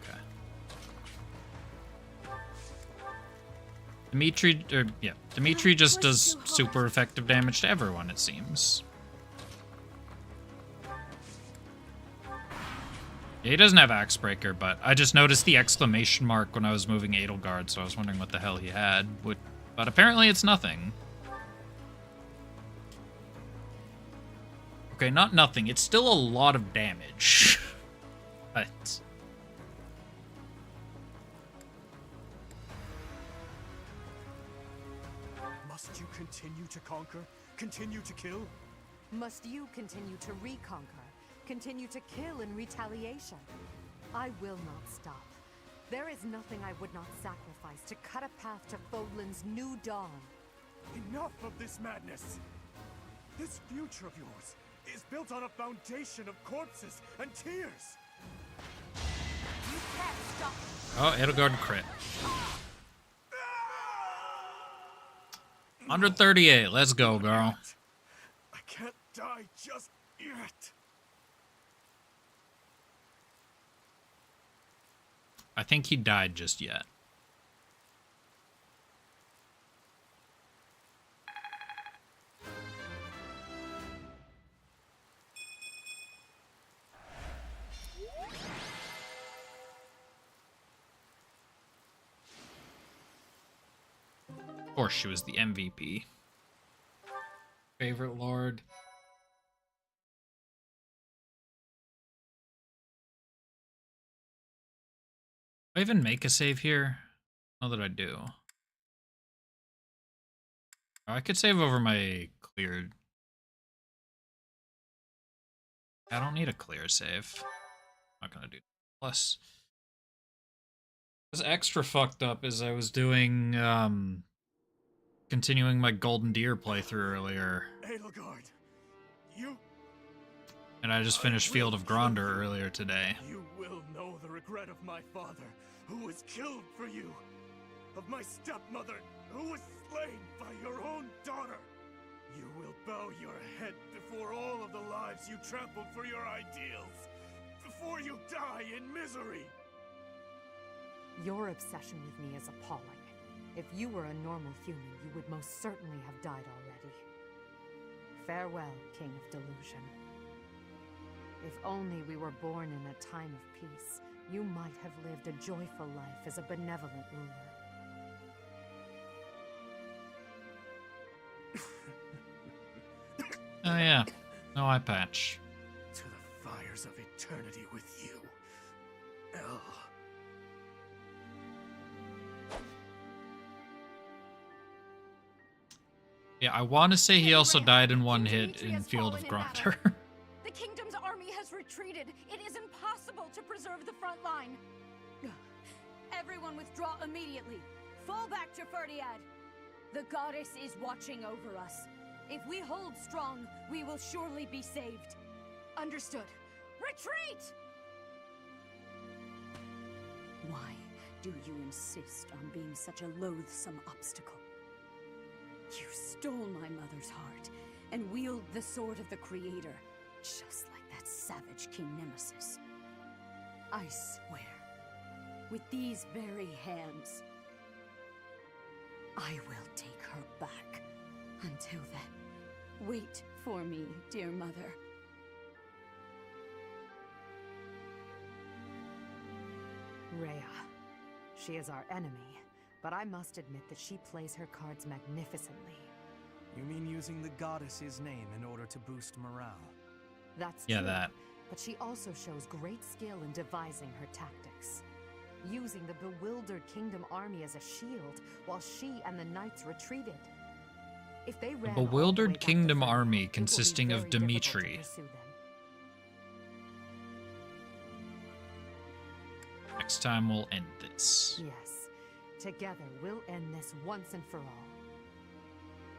Dimitri just does super effective damage to everyone, it seems. Yeah, he doesn't have Axebreaker, but I just noticed the exclamation mark when I was moving Edelgard, so I was wondering what the hell he had. But apparently it's nothing. Okay, not nothing. It's still a lot of damage. But... continue to conquer? Continue to kill? Must you continue to reconquer? Continue to kill in retaliation? I will not stop. There is nothing I would not sacrifice to cut a path to Fodlan's new dawn. Enough of this madness! This future of yours is built on a foundation of corpses and tears! You can't stop. Oh, Edelgard crit. 138. Let's go, girl. I can't die just yet. I think he died just yet. Of course, she was the MVP. Favorite lord. Do I even make a save here? Not that I do. Oh, I could save over my cleared. I don't need a clear save. Not gonna do plus. What's extra fucked up is I was doing continuing my Golden Deer playthrough earlier. Edelgard, you... And I just finished Field of Gronder earlier today. You will know the regret of my father, who was killed for you. Of my stepmother, who was slain by your own daughter. You will bow your head before all of the lives you trampled for your ideals. Before you die in misery. Your obsession with me is appalling. If you were a normal human, you would most certainly have died already. Farewell, King of Delusion. If only we were born in a time of peace, you might have lived a joyful life as a benevolent ruler. Oh yeah, no eye patch. To the fires of eternity with you, El. Yeah, I want to say he also died in one hit in Field of Gronder. The kingdom's army has retreated. It is impossible to preserve the front line. Everyone withdraw immediately. Fall back to Ferdiad. The goddess is watching over us. If we hold strong, we will surely be saved. Understood. Retreat! Why do you insist on being such a loathsome obstacle? You stole my mother's heart and wield the sword of the Creator, just like that savage King Nemesis. I swear, with these very hands, I will take her back. Until then, wait for me, dear mother. Rhea. She is our enemy, but I must admit that she plays her cards magnificently. You mean using the goddess's name in order to boost morale? That's Yeah, true, that. but she also shows great skill in devising her tactics. Using the bewildered kingdom army as a shield, while she and the knights retreated. If they ran all the way bewildered back to kingdom Ferdiad, army it will be consisting of very difficult to Dimitri. pursue them. Next time we'll end this. Yes, together we'll end this once and for all.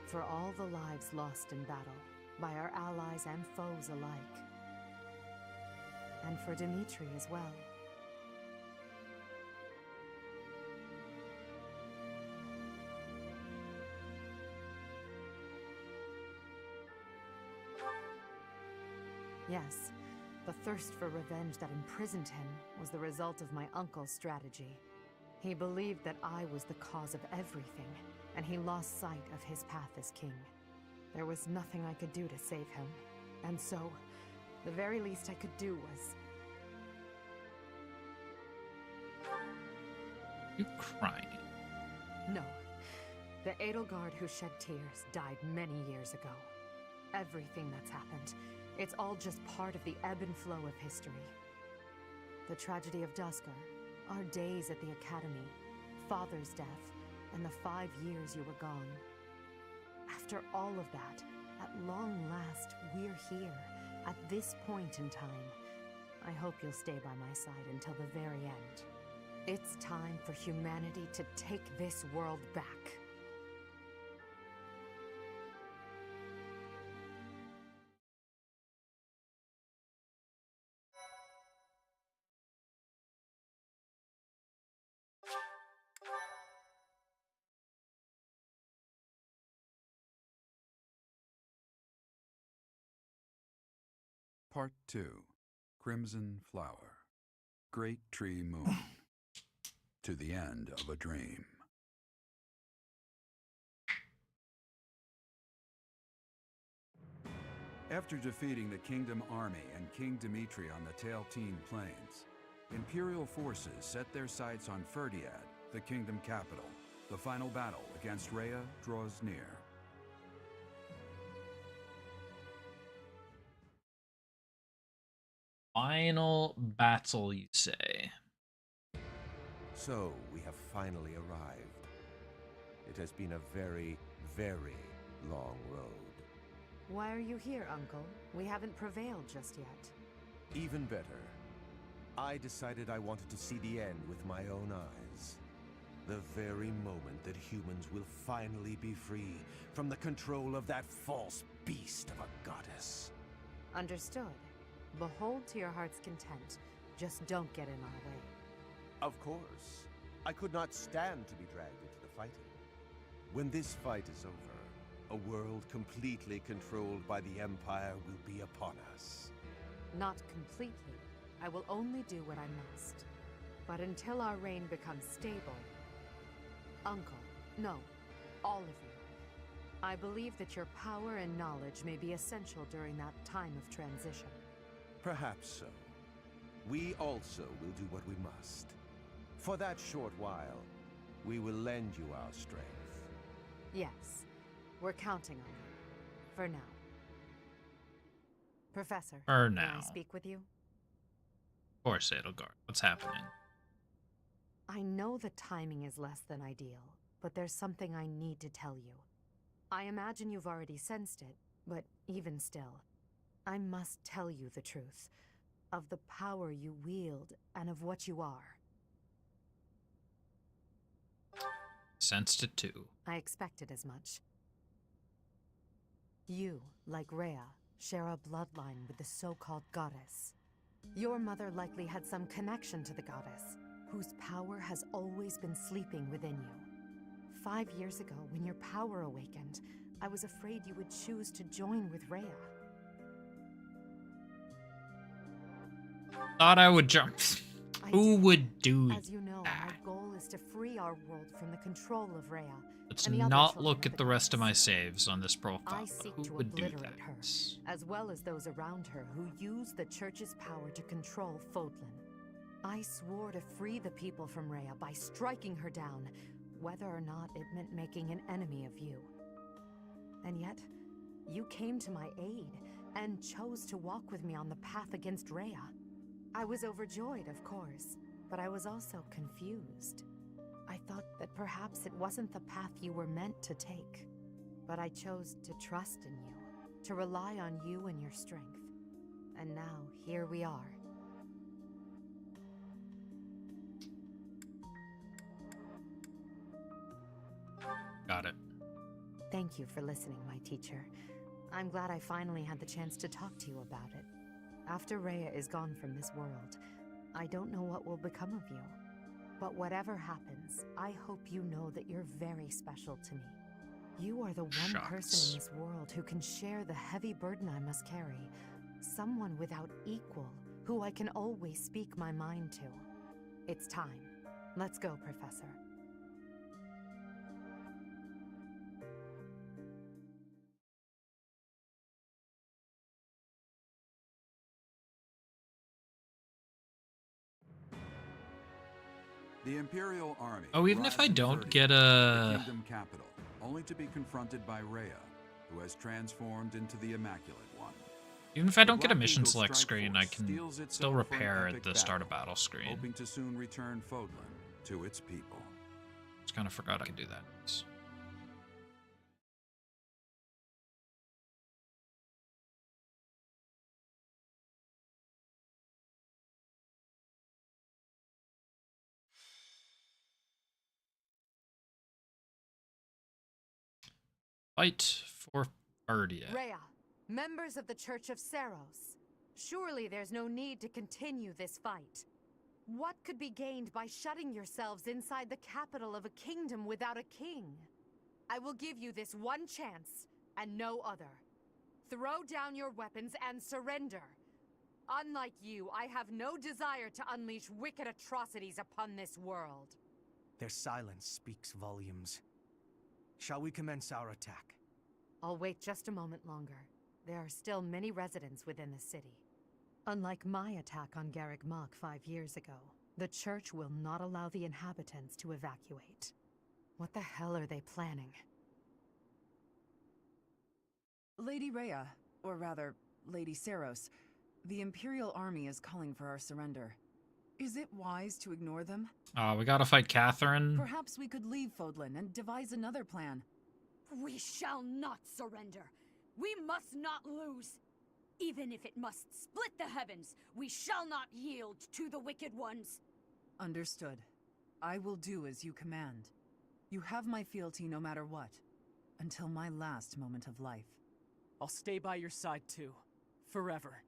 For all the lives lost in battle, by our allies and foes alike. And for Dimitri as well. Yes, the thirst for revenge that imprisoned him was the result of my uncle's strategy. He believed that I was the cause of everything, and he lost sight of his path as king. There was nothing I could do to save him, and so, the very least I could do was... You crying? No. The Edelgard who shed tears died many years ago. Everything that's happened, it's all just part of the ebb and flow of history. The tragedy of Duscar, our days at the Academy, Father's death, and the 5 years you were gone. After after all of that, at long last, we're here, at this point in time. I hope you'll stay by my side until the very end. It's time for humanity to take this world back. Part 2. Crimson Flower. Great Tree Moon. To the end of a dream. After defeating the Kingdom Army and King Dimitri on the Tailteen Plains, Imperial forces set their sights on Ferdiad, the kingdom capital. The final battle against Rhea draws near. Final battle, you say? So, we have finally arrived. It has been a very, very long road. Why are you here, Uncle? We haven't prevailed just yet. Even better. I decided I wanted to see the end with my own eyes. The very moment that humans will finally be free from the control of that false beast of a goddess. Understood. Behold to your heart's content. Just don't get in our way. Of course. I could not stand to be dragged into the fighting. When this fight is over, a world completely controlled by the Empire will be upon us. Not completely. I will only do what I must. But until our reign becomes stable... Uncle, no, all of you. I believe that your power and knowledge may be essential during that time of transition. Perhaps so. We also will do what we must. For that short while, we will lend you our strength. Yes, we're counting on you. For now. Professor, For can now. I speak with you? Of course, Edelgard. What's happening? I know the timing is less than ideal, but there's something I need to tell you. I imagine you've already sensed it, but even still, I must tell you the truth of the power you wield and of what you are. Sensed it too. I expected as much. You, like Rhea, share a bloodline with the so-called goddess. Your mother likely had some connection to the goddess, whose power has always been sleeping within you. 5 years ago, when your power awakened, I was afraid you would choose to join with Rhea. Thought I would jump. Who would do As you know, that? my goal is to free our world from the control of Rhea. Let's and the other not children look of at the rest of my goddess. saves on this profile. I but seek who to would do obliterate her, that? as well as those around her who use the Church's power to control Fodlan. I swore to free the people from Rhea by striking her down, whether or not it meant making an enemy of you. And yet, you came to my aid and chose to walk with me on the path against Rhea. I was overjoyed, of course, but I was also confused. I thought that perhaps it wasn't the path you were meant to take. But I chose to trust in you, to rely on you and your strength. And now, here we are. Got it. Thank you for listening, my teacher. I'm glad I finally had the chance to talk to you about it. After Rhea is gone from this world, I don't know what will become of you. But whatever happens, I hope you know that you're very special to me. You are the one person in this world who can share the heavy burden I must carry. Someone without equal, who I can always speak my mind to. It's time. Let's go, Professor. The Imperial Army. Oh, even if I arrives in don't Ferdiad, get the a... kingdom capital, only to be confronted by Rhea, who has transformed into the Immaculate One. Even if I don't The get a Black mission Eagle select Strike screen, I Force can steels itself still for an repair epic the start of battle screen. hoping to soon return Fodlan to its people. Just kind of forgot I could do that. Fight for Ardia. Rhea, members of the Church of Seros, surely there's no need to continue this fight. What could be gained by shutting yourselves inside the capital of a kingdom without a king? I will give you this one chance, and no other. Throw down your weapons and surrender. Unlike you, I have no desire to unleash wicked atrocities upon this world. Their silence speaks volumes. Shall we commence our attack? I'll wait just a moment longer. There are still many residents within the city. Unlike my attack on Garrick Mach 5 years ago, the church will not allow the inhabitants to evacuate. What the hell are they planning? Lady Rhea, or rather, Lady Seros, the Imperial Army is calling for our surrender. Is it wise to ignore them? We gotta fight Catherine. Perhaps we could leave Fodlan and devise another plan. We shall not surrender. We must not lose. Even if it must split the heavens, we shall not yield to the wicked ones. Understood. I will do as you command. You have my fealty no matter what, until my last moment of life. I'll stay by your side too, forever.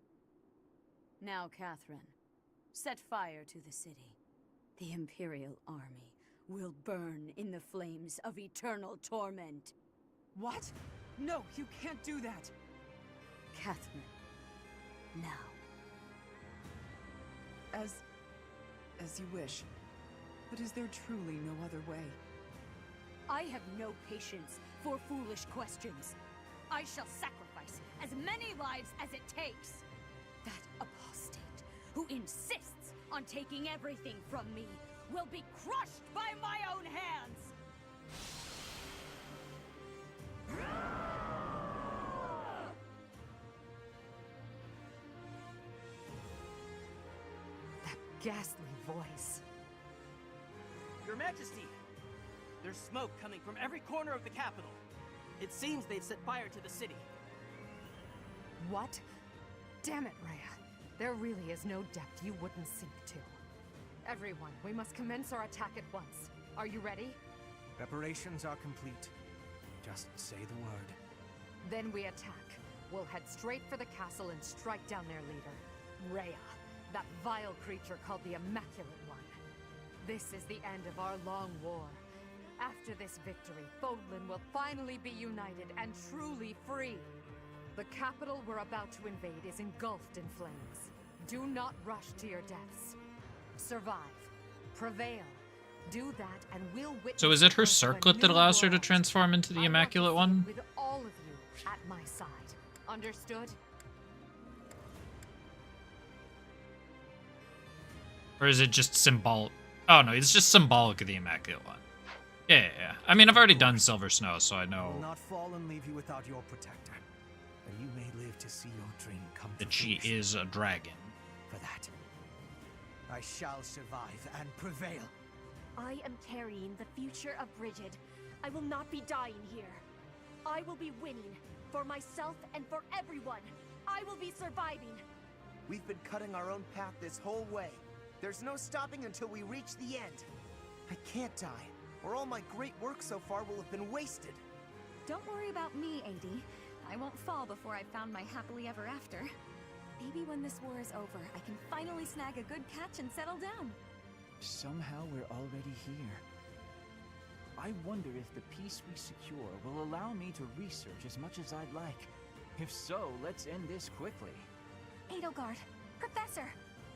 Now, Catherine, set fire to the city. The Imperial Army will burn in the flames of eternal torment. What? No, you can't do that! Catherine, now. As you wish. But is there truly no other way? I have no patience for foolish questions. I shall sacrifice as many lives as it takes. That apostate who insists on taking everything from me will be crushed by my own hands! That ghastly voice. Your Majesty! There's smoke coming from every corner of the capital. It seems they've set fire to the city. What? Damn it, Rhea. There really is no depth you wouldn't sink to. Everyone, we must commence our attack at once. Are you ready? Preparations are complete. Just say the word. Then we attack. We'll head straight for the castle and strike down their leader, Rhea, that vile creature called the Immaculate One. This is the end of our long war. After this victory, Fodlan will finally be united and truly free. The capital we're about to invade is engulfed in flames. Do not rush to your deaths. Survive. Prevail. Do that and we'll witness. So is it her the birth of a circlet that new allows her to world. transform into the I want to Immaculate see One? with all of you at my side. Understood? Or is it just symbolic? Oh no, it's just symbolic of the Immaculate One. Yeah. I mean, I've already done Silver Snow, so I I know will not fall and leave you without your protector. And you may live to see your dream come to that she fruition. is a dragon. For that, I shall survive and prevail. I am carrying the future of Brigid. I will not be dying here. I will be winning. For myself and for everyone. I will be surviving. We've been cutting our own path this whole way. There's no stopping until we reach the end. I can't die, or all my great work so far will have been wasted. Don't worry about me, AD. I won't fall before I've found my happily ever after. Maybe when this war is over, I can finally snag a good catch and settle down. Somehow we're already here. I wonder if the peace we secure will allow me to research as much as I'd like. If so, let's end this quickly. Edelgard, Professor,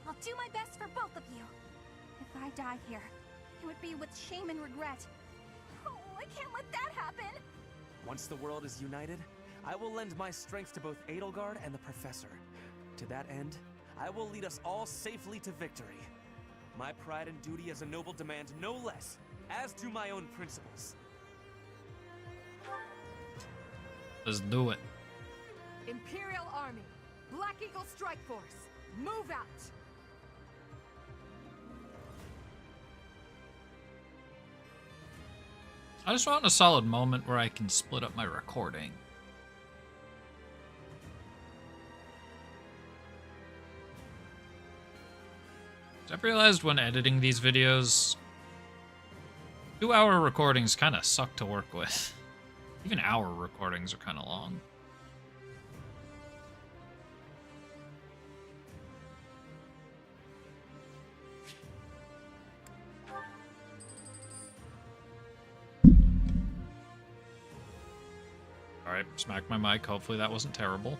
I'll do my best for both of you. If I die here, it would be with shame and regret. Oh, I can't let that happen! Once the world is united, I will lend my strength to both Edelgard and the Professor. To that end, I will lead us all safely to victory. My pride and duty as a noble demand no less, as do my own principles. Let's do it. Imperial Army, Black Eagle Strike Force, move out! I just want a solid moment where I can split up my recording. I've realized when editing these videos, 2-hour recordings kind of suck to work with. Even our recordings are kind of long. Alright, smack my mic. Hopefully that wasn't terrible.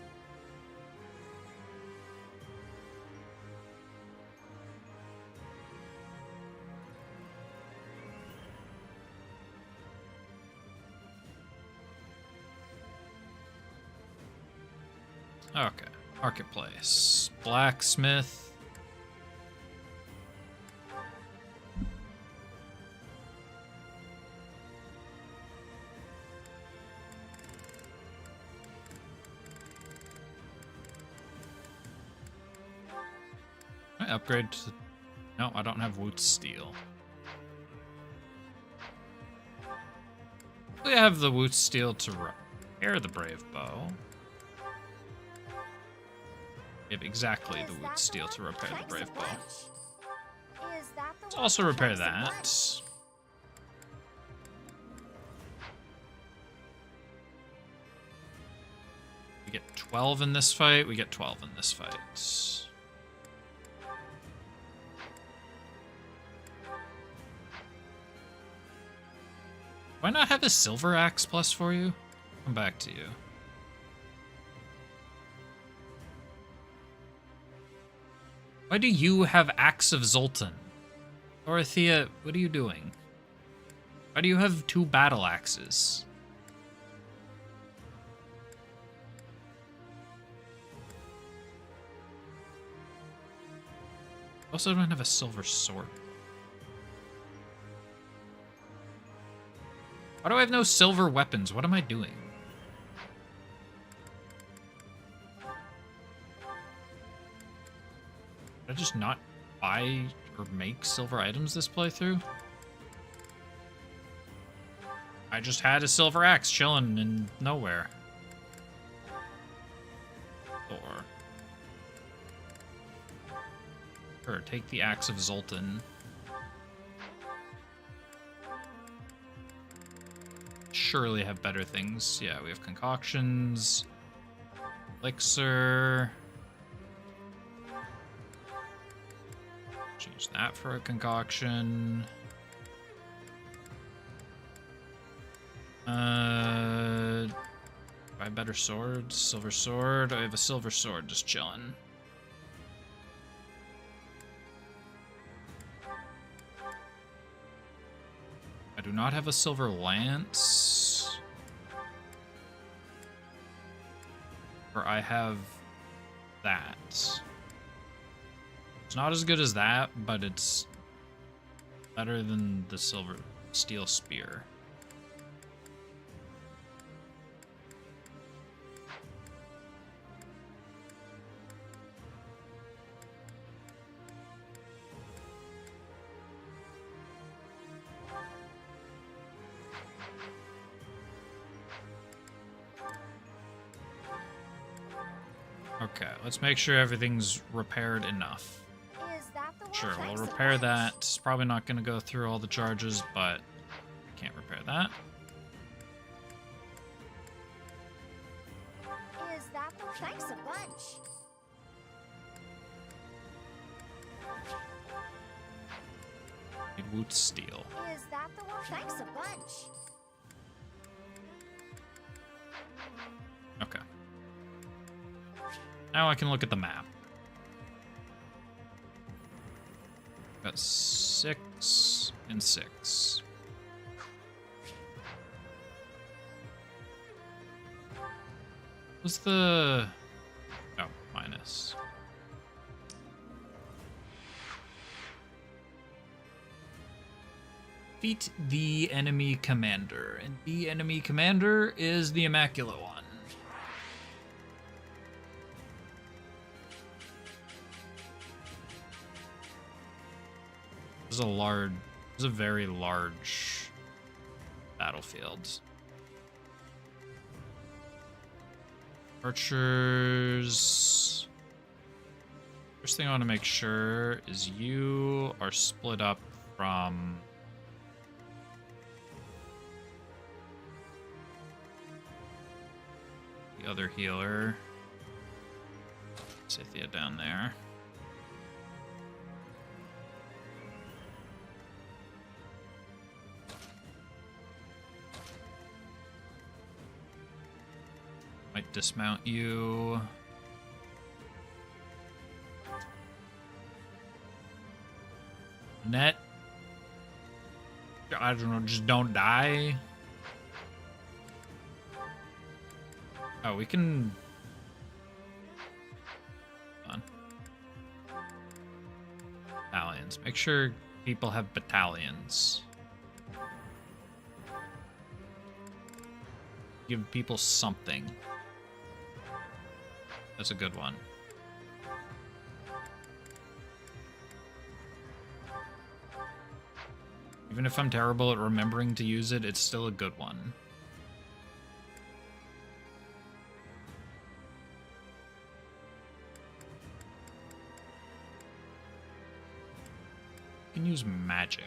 Okay, marketplace. Blacksmith. I upgrade to... No, I don't have Woot's Steel. We have the Woot's Steel to repair the Brave Bow. We have exactly the Woot's Steel to repair the Brave Bow. Let's also repair that. We get 12 in this fight. We get 12 in this fight. Do I not have a silver axe plus for you? Come back to you. Why do you have Axe of Zoltan? Dorothea, what are you doing? Why do you have 2 battle axes? Also don't have a silver sword. Why do I have no silver weapons? What am I doing? Did I just not buy or make silver items this playthrough? I just had a silver axe chilling in nowhere. Or... Sure, take the Axe of Zoltan. Surely have better things. Yeah, we have concoctions. Elixir. Change that for a concoction. Buy better swords. Silver sword. I have a silver sword just chilling. I do not have a silver lance. Or I have that. It's not as good as that, but it's better than the silver steel spear. Okay, let's make sure everything's repaired enough. Sure, we'll repair that. It's probably not going to go through all the charges, but can't repair that. Thanks a bunch. Need Woot's Steel. Is that the one? Thanks a bunch. Okay. Now I can look at the map. Got 6 and 6. What's the... Oh, minus. Defeat the enemy commander. And the enemy commander is the Immaculate One. This is a very large battlefield. Archers. First thing I want to make sure is you are split up from The other healer. Scythia down there. Might dismount you. Net. I don't know, just don't die. Oh, we can... Hold on. Battalions. Make sure people have battalions. Give people something. That's a good one. Even if I'm terrible at remembering to use it, it's still a good one. You can use magic.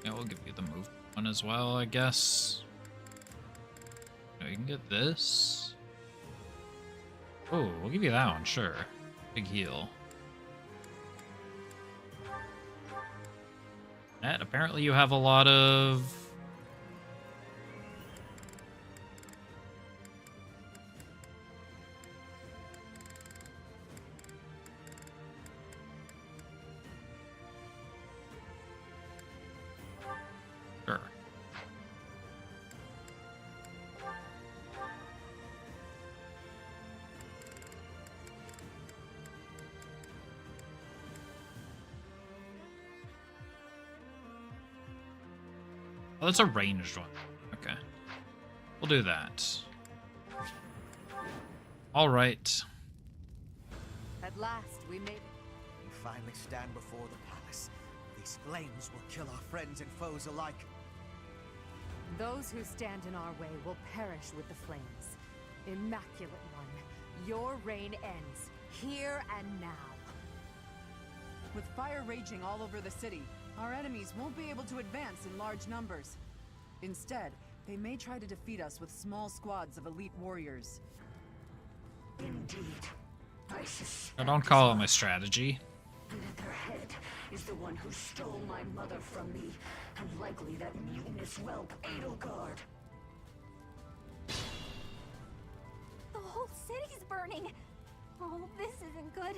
Yeah, we'll give you the move one as well, I guess. No, you can get this. Oh, we'll give you that one, sure. Big heal. That, apparently you have a lot of... Sure. Oh, that's a ranged one. Okay. We'll do that. All right. At last, we made it. We finally stand before the palace. These flames will kill our friends and foes alike. Those who stand in our way will perish with the flames. Immaculate One, your reign ends here and now. With fire raging all over the city, our enemies won't be able to advance in large numbers. Instead, they may try to defeat us with small squads of elite warriors. Indeed. I don't call it my strategy. And at their head is the one who stole my mother from me, and likely that mutinous whelp, Edelgard. The whole city's burning. Oh, this isn't good.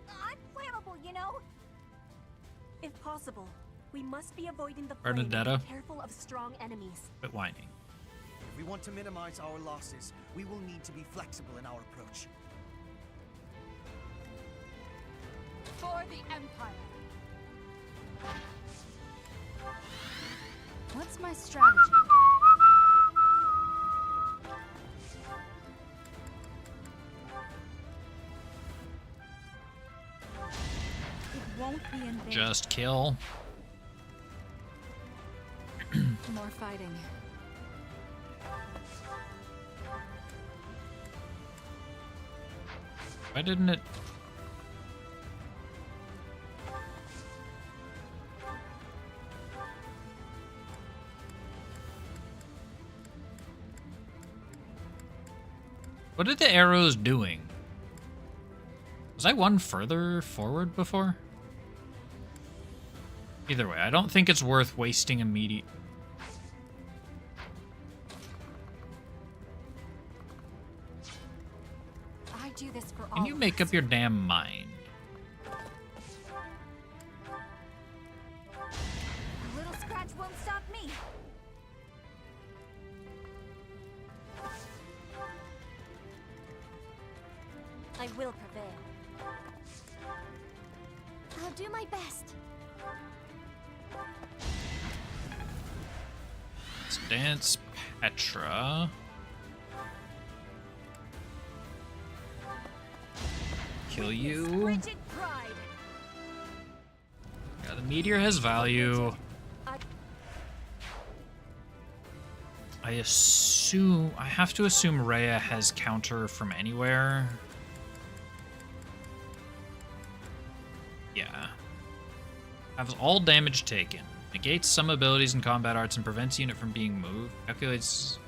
I'm flammable, you know. If possible, we must be avoiding the flames Bernadetta. and careful of strong enemies. Bit whining. If we want to minimize our losses, we will need to be flexible in our approach. For the Empire. What's my strategy? It won't be in vain. Just kill. More fighting. Why didn't it? What are the arrows doing? Was I one further forward before? Either way, I don't think it's worth wasting immediate. I do this for all. Can you make up your damn mind? A little scratch won't stop me. I will prevail. I'll do my best. Let's dance Petra. Kill you. Yeah, the meteor has value. I have to assume Rhea has counter from anywhere. Yeah. Has all damage taken. Negates some abilities and combat arts and prevents unit from being moved. Calculates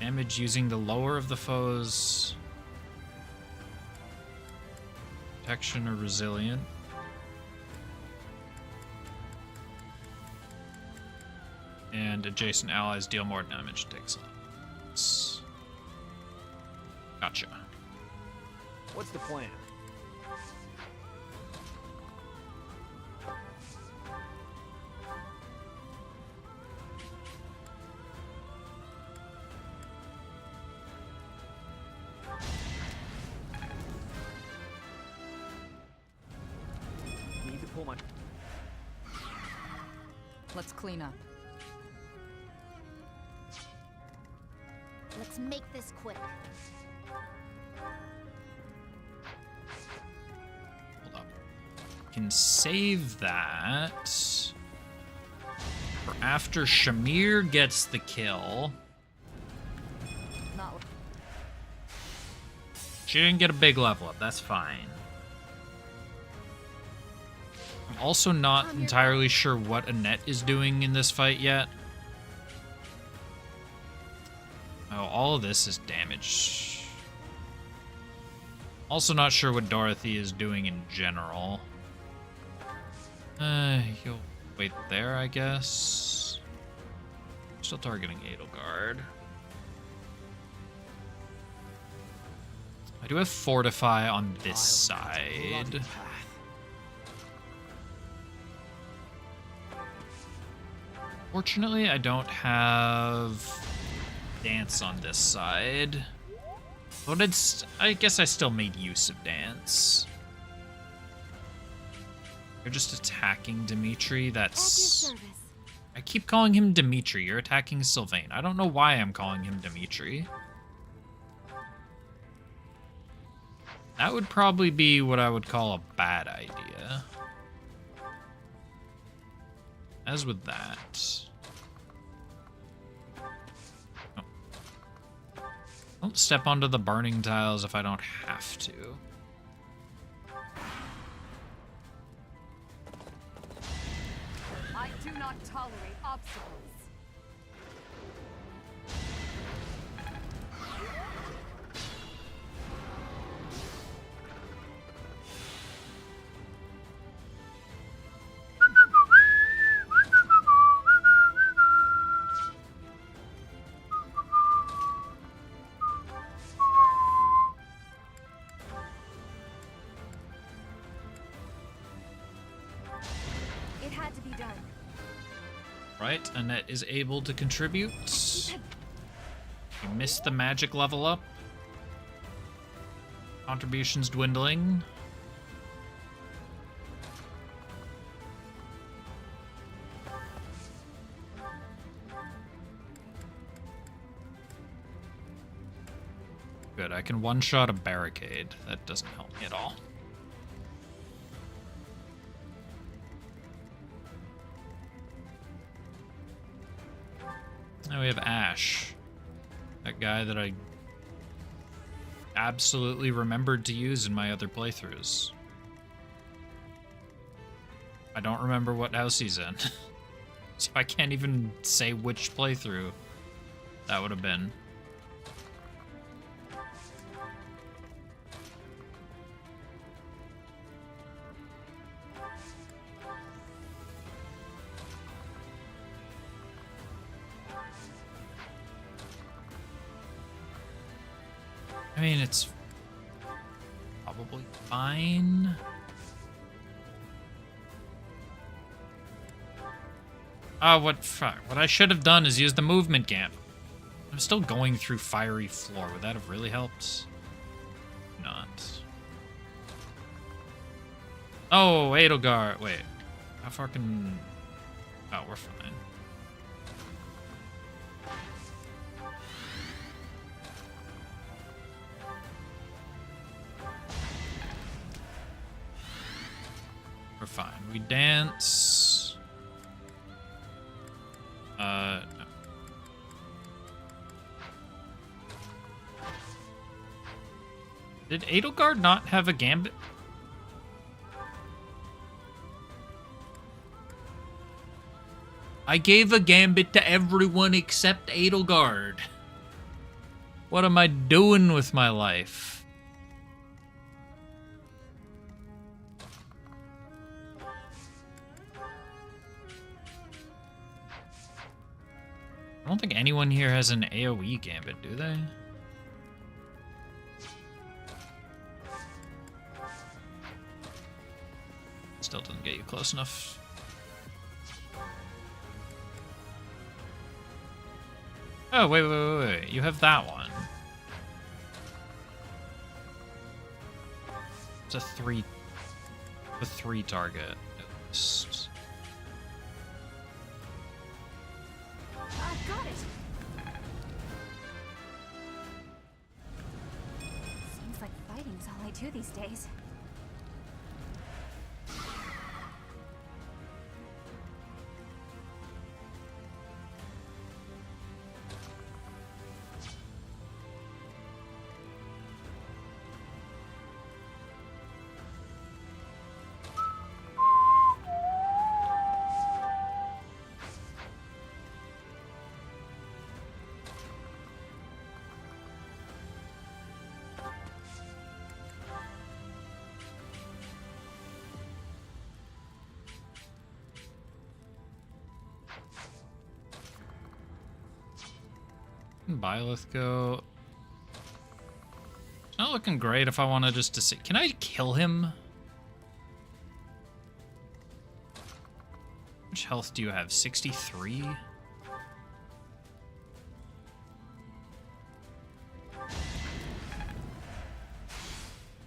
damage using the lower of the foe's protection or resilient. And adjacent allies deal more damage. Takes less. Gotcha. What's the plan? Need to pull my... Let's clean up. Let's make this quick. Hold up. Can save that for after Shamir gets the kill. Not... She didn't get a big level up. That's fine. I'm also not entirely sure what Annette is doing in this fight yet. Oh, all of this is damage. Also not sure what Dorothy is doing in general. You'll wait there, I guess. Still targeting Edelgard. I do have Fortify on this side. Fortunately, I don't have Dance on this side. But I guess I still made use of Dance. You're just attacking Dimitri. That's... I keep calling him Dimitri. You're attacking Sylvain. I don't know why I'm calling him Dimitri. That would probably be what I would call a bad idea. As with that... Don't step onto the burning tiles if I don't have to. I do not tolerate obstacles. Right, Annette is able to contribute. You missed the magic level up. Contributions dwindling. Good, I can one-shot a barricade. That doesn't help me at all. Now we have Ash. That guy that I absolutely remembered to use in my other playthroughs. I don't remember what house he's in. So I can't even say which playthrough that would have been. I mean, it's probably fine. What I should have done is use the movement camp. I'm still going through Fiery Floor. Would that have really helped? Not. Oh, Edelgard. Wait. How far can... Oh, we're fine. We're fine. We dance. No. Did Edelgard not have a gambit? I gave a gambit to everyone except Edelgard. What am I doing with my life? I don't think anyone here has an AoE gambit, do they? Still doesn't get you close enough. Oh, wait. You have that one. It's a three target. It's... I've got it. Seems like fighting's all I do these days. Byleth go. It's not looking great if I want to just see. Can I kill him? How much health do you have? 63?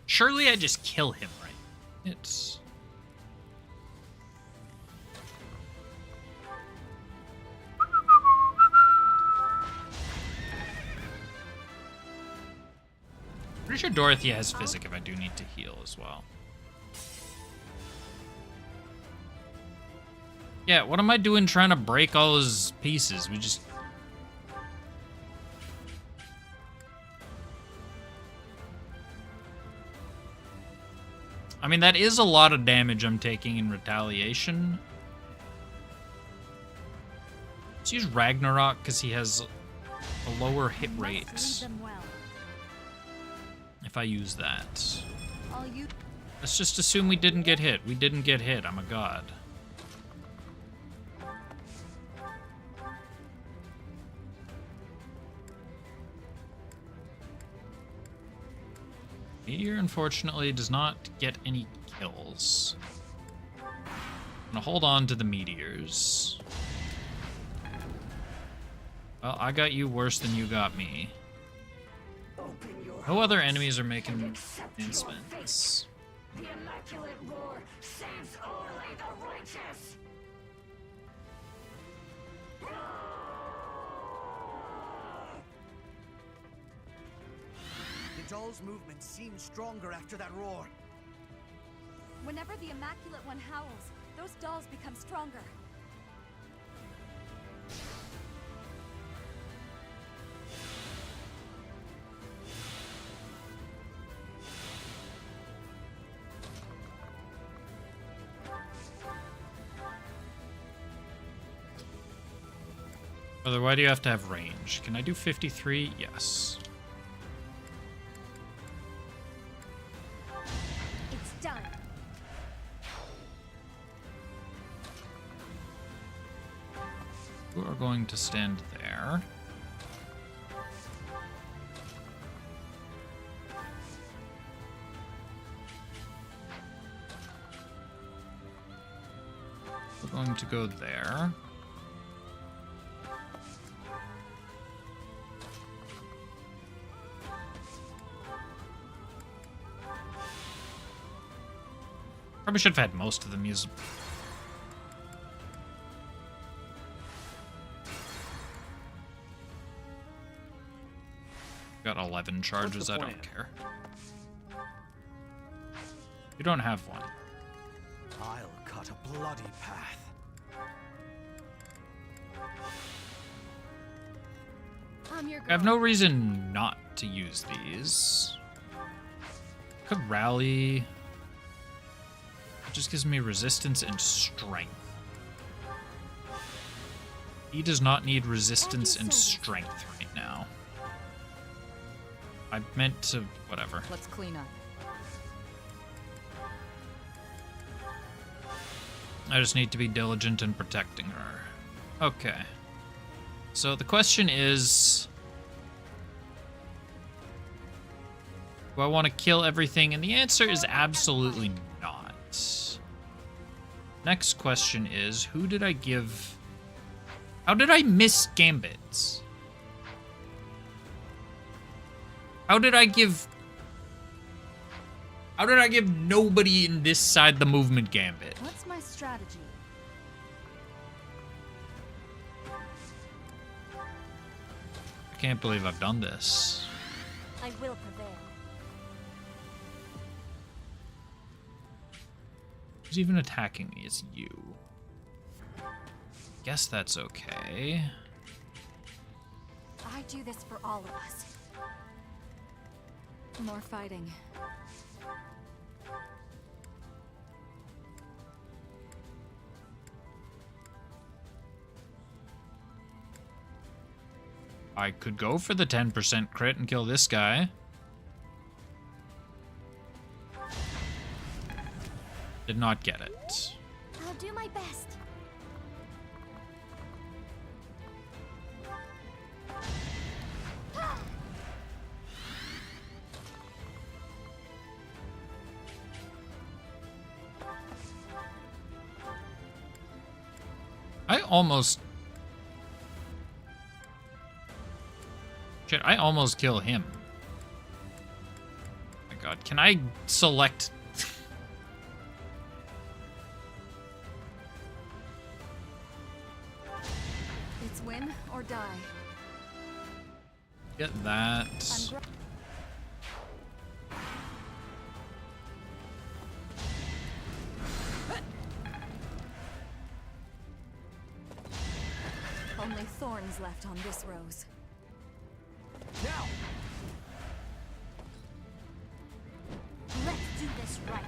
Surely I just kill him, right? It's... Pretty sure Dorothea has physic if I do need to heal as well. Yeah, what am I doing trying to break all his pieces? We just... I mean, that is a lot of damage I'm taking in retaliation. Let's use Ragnarok because he has a lower hit rate. If I use that. Let's just assume we didn't get hit. We didn't get hit. I'm a god. Meteor, unfortunately, does not get any kills. I'm gonna hold on to the meteors. Well, I got you worse than you got me. No other enemies are making advancements. The immaculate war saves only the righteous. The doll's movement seems stronger after that roar. Whenever the Immaculate One howls, those dolls become stronger. Brother, why do you have to have range? Can I do 53? Yes. It's done. You are going to stand there. We're going to go there. Probably should have had most of them use. Got 11 charges, I don't care. You don't have one. I'll cut a bloody path. I have no reason not to use these. Could rally. It just gives me resistance and strength. He does not need resistance and strength right now. I meant to, whatever. Let's clean up. I just need to be diligent in protecting her. Okay. So the question is, do I want to kill everything? And the answer is absolutely not. Next question is, who did I give... How did I miss gambits? How did I give nobody in this side the movement gambit? What's my strategy? I can't believe I've done this. I will prevail. Who's even attacking me? It's you. Guess that's okay. I do this for all of us. More fighting. I could go for the 10% crit and kill this guy. Did not get it. I'll do my best. I almost... Shit, I almost kill him. Oh my god, can I select... It's win or die. Get that. Only thorns left on this rose. Now! Let's do this right.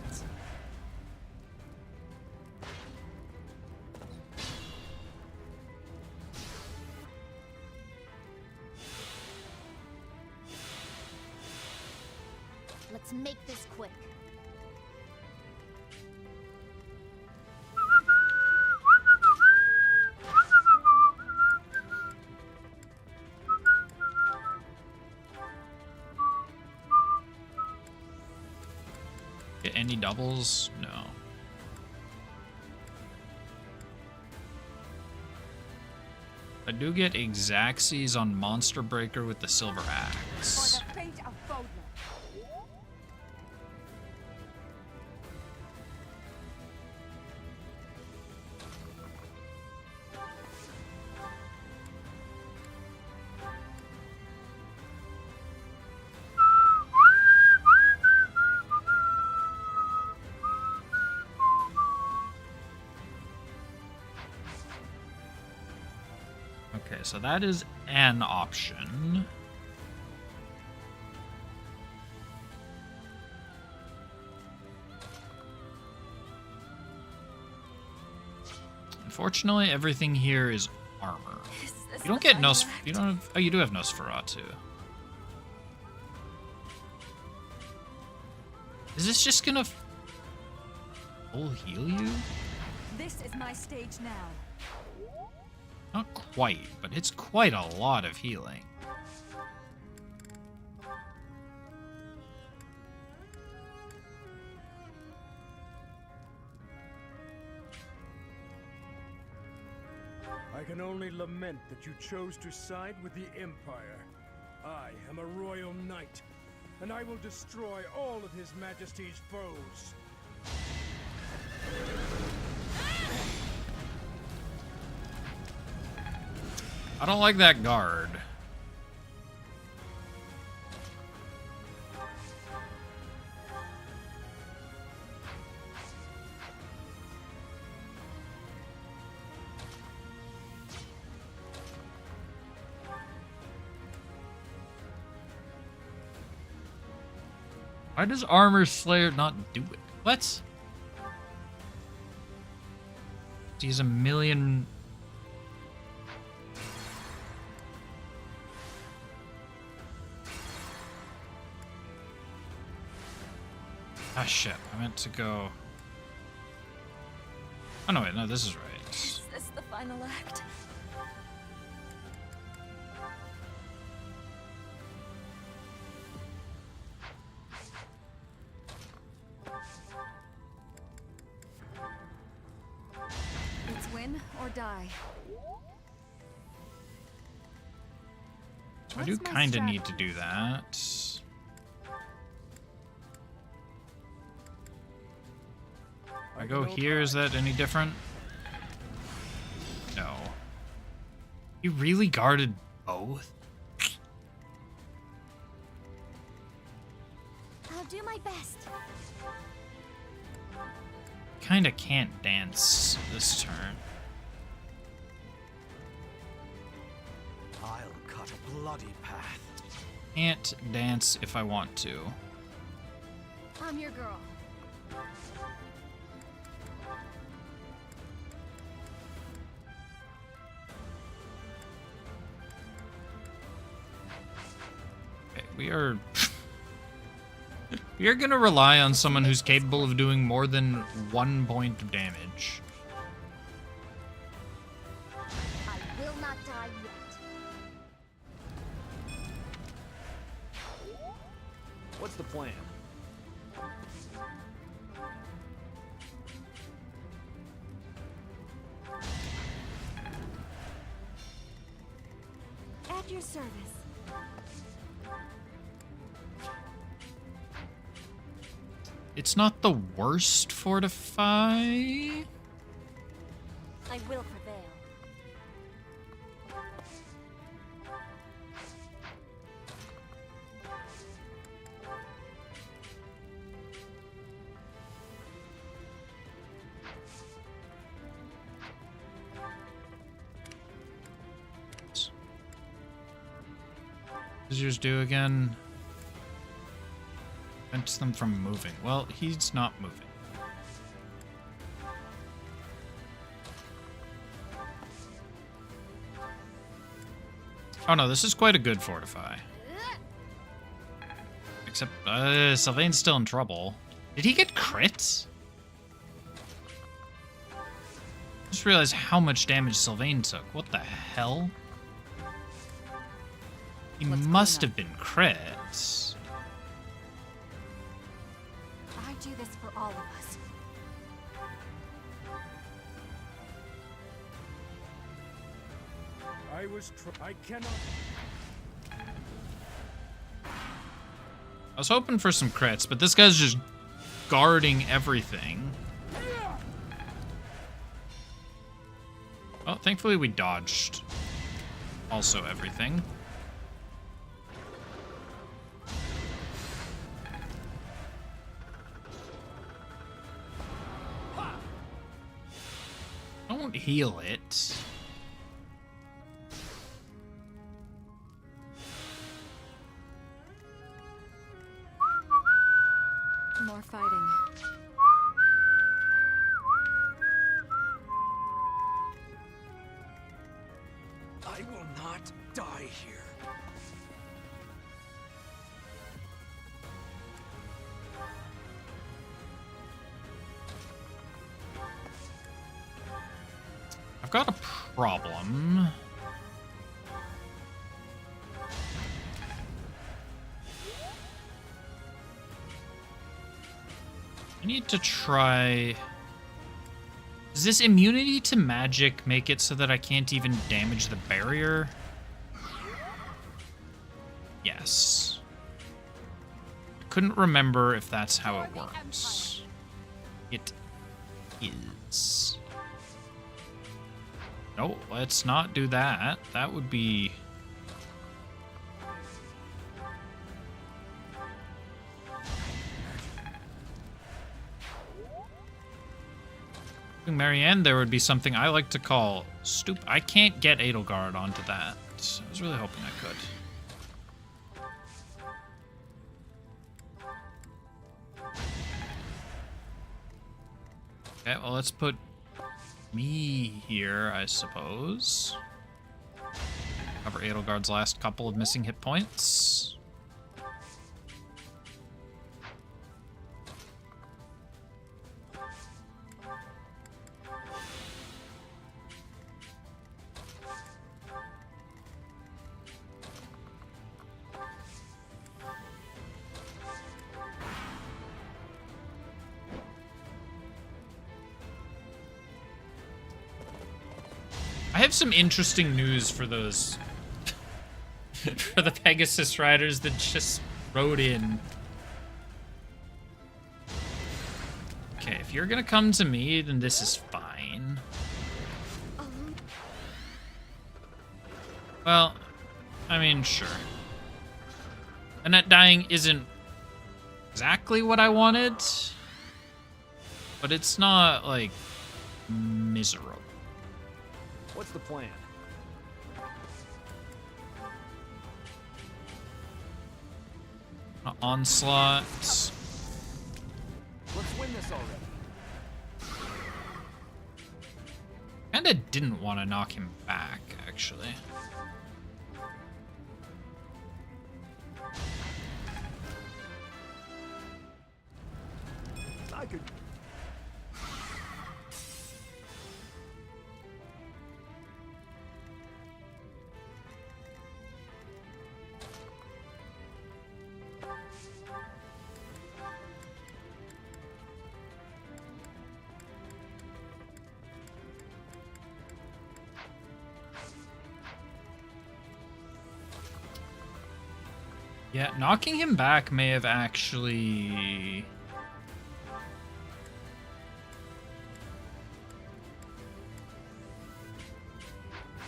Let's make this quick. Get any doubles? No. I do get Exacxies on Monster Breaker with the Silver Axe. For the fate of boldness. Okay, so that is an option. Unfortunately, everything here is armor. You don't get you don't have, oh, you do have Nosferatu. Is this just gonna full heal you? This is my stage now. Not quite, but it's quite a lot of healing. I can only lament that you chose to side with the Empire. I am a royal knight, and I will destroy all of His Majesty's foes. I don't like that guard. Why does Armor Slayer not do it? What? He's a million... Ah, shit. I meant to go... Oh, no, wait. No, this is right. Is this the final act? It's win or die. So I do kind of need to do that. If I go here, is that any different? No. You really guarded both? I'll do my best. Kinda can't dance this turn. I'll cut a bloody path. Can't dance if I want to. I'm your girl. Okay, we are... we are gonna rely on someone who's capable of doing more than 1 point of damage. I will not die yet. What's the plan? At your service. It's not the worst fortify. I will prevail. Does yours do again? Prevents them from moving. Well, he's not moving. Oh no, this is quite a good fortify. Except, Sylvain's still in trouble. Did he get crits? Just realized how much damage Sylvain took. What the hell? He must have been crits. I do this for all of us. I cannot. I was hoping for some crits, but this guy's just guarding everything. Oh, thankfully we dodged also everything. Don't heal it. More fighting. I will not die here. I've got a problem. I need to try... Does this immunity to magic make it so that I can't even damage the barrier? Yes. I couldn't remember if that's how it works. It is. No, let's not do that. That would be... Marianne, there would be something I like to call stupid. I can't get Edelgard onto that. I was really hoping I could. Okay, well, let's put me here, I suppose. Cover Edelgard's last couple of missing hit points. I have some interesting news for those for the Pegasus riders that just rode in. Okay, if you're gonna come to me, then this is fine. Well, I mean, sure. Annette dying isn't exactly what I wanted, but it's not, like, miserable. What's the plan? Onslaught. Let's win this already. Kinda didn't want to knock him back, actually. I could. Yeah, knocking him back may have actually...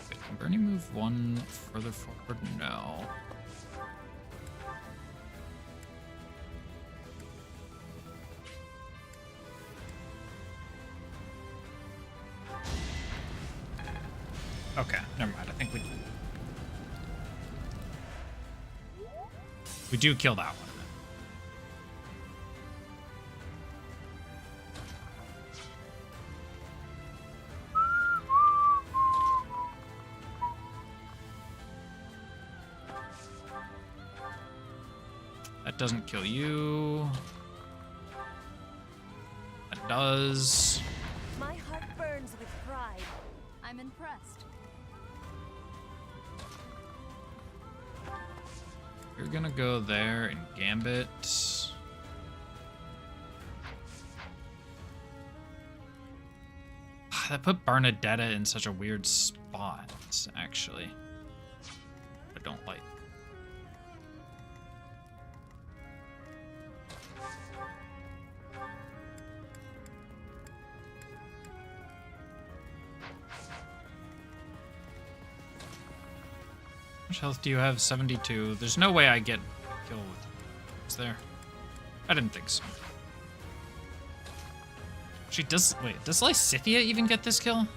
Wait, can Bernie move one further forward? No. Okay, never mind. I think we do kill that one. That doesn't kill you. That does. My heart burns with pride. I'm impressed. You're gonna go there and Gambit. That put Bernadetta in such a weird spot, actually. I don't like. How much health do you have? 72. There's no way I get a kill with you. Is there? I didn't think so. She does. Wait, does Lysithea even get this kill?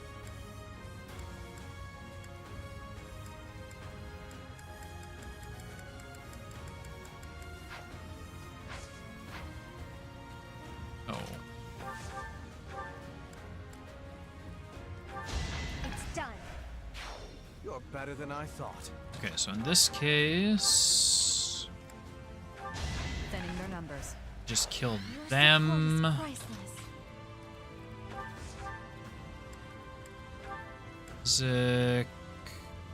Oh. It's done. You're better than I thought. Okay, so in this case, Thinning their numbers. just killed them. Zik,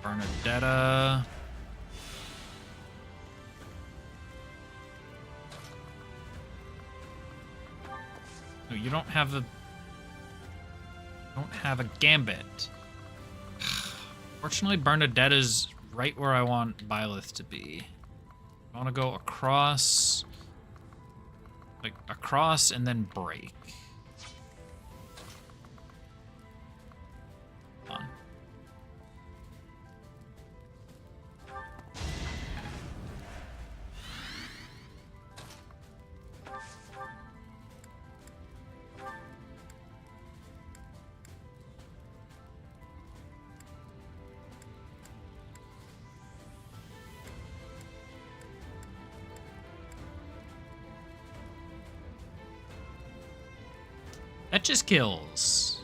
Bernadetta. No, you don't have a. Don't have a Gambit. Fortunately, Bernadetta's right where I want Byleth to be. I want to go across, like across, and then break. Hold on. Fetches kills.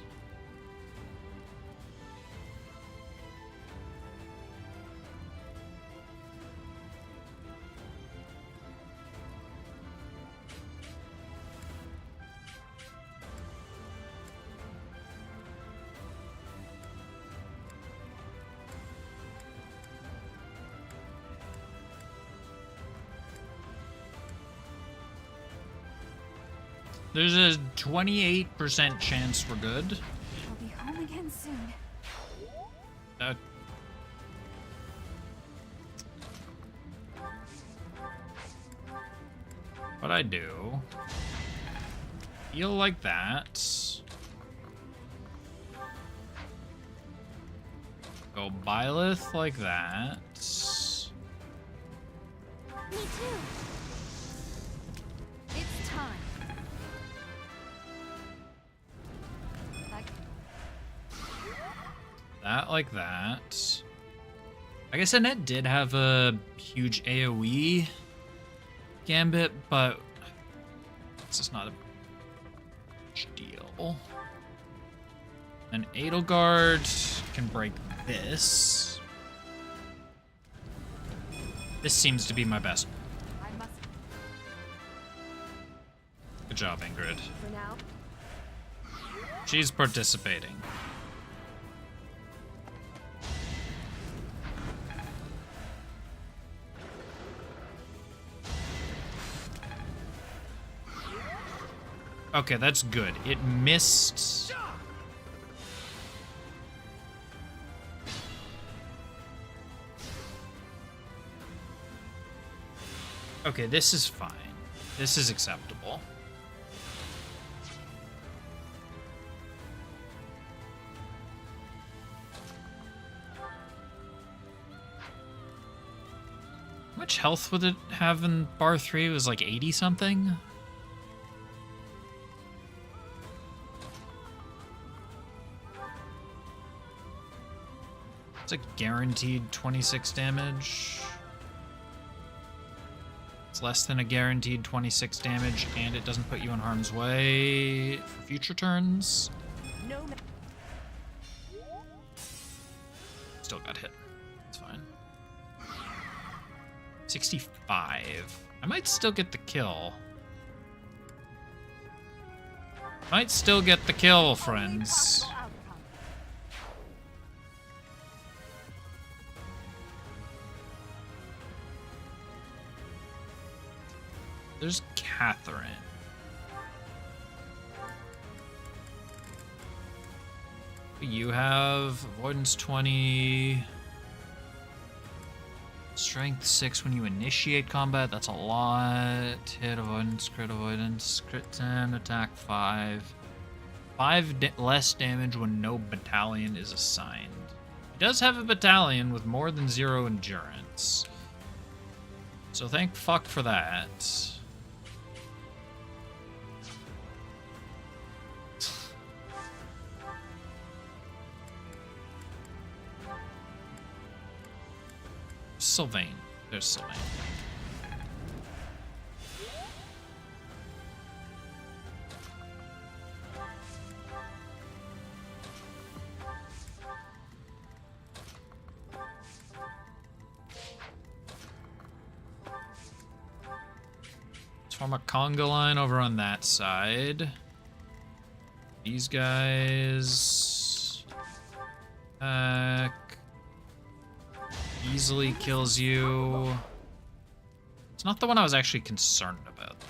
There's a 28% chance we're good. I'll be home again soon. What I do? Feel like that. Go Byleth like that. Me too. It's time. That like that. I guess Annette did have a huge AoE gambit, but it's just not a huge deal. And Edelgard can break this. This seems to be my best. Good job, Ingrid. For now. She's participating. Okay, that's good. It missed. Okay, this is fine. This is acceptable. How much health would it have in bar 3? It was like 80 something? It's a guaranteed 26 damage. It's less than a guaranteed 26 damage, and it doesn't put you in harm's way for future turns. No. Still got hit. It's fine. 65. I might still get the kill. Might still get the kill, friends. There's Catherine. You have avoidance 20, strength 6 when you initiate combat. That's a lot. Hit avoidance, crit 10, attack 5. 5 less damage when no battalion is assigned. He does have a battalion with more than 0 endurance. So thank fuck for that. Sylvain. There's Sylvain. Let's form a conga line over on that side. These guys... easily kills you. It's not the one I was actually concerned about, though.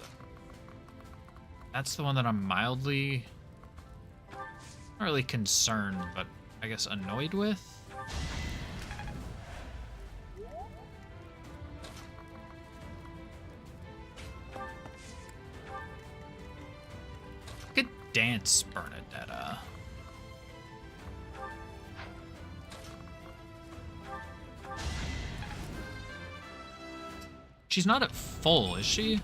That's the one that I'm mildly... not really concerned, but I guess annoyed with? Good dance, Bernadetta. She's not at full, is she?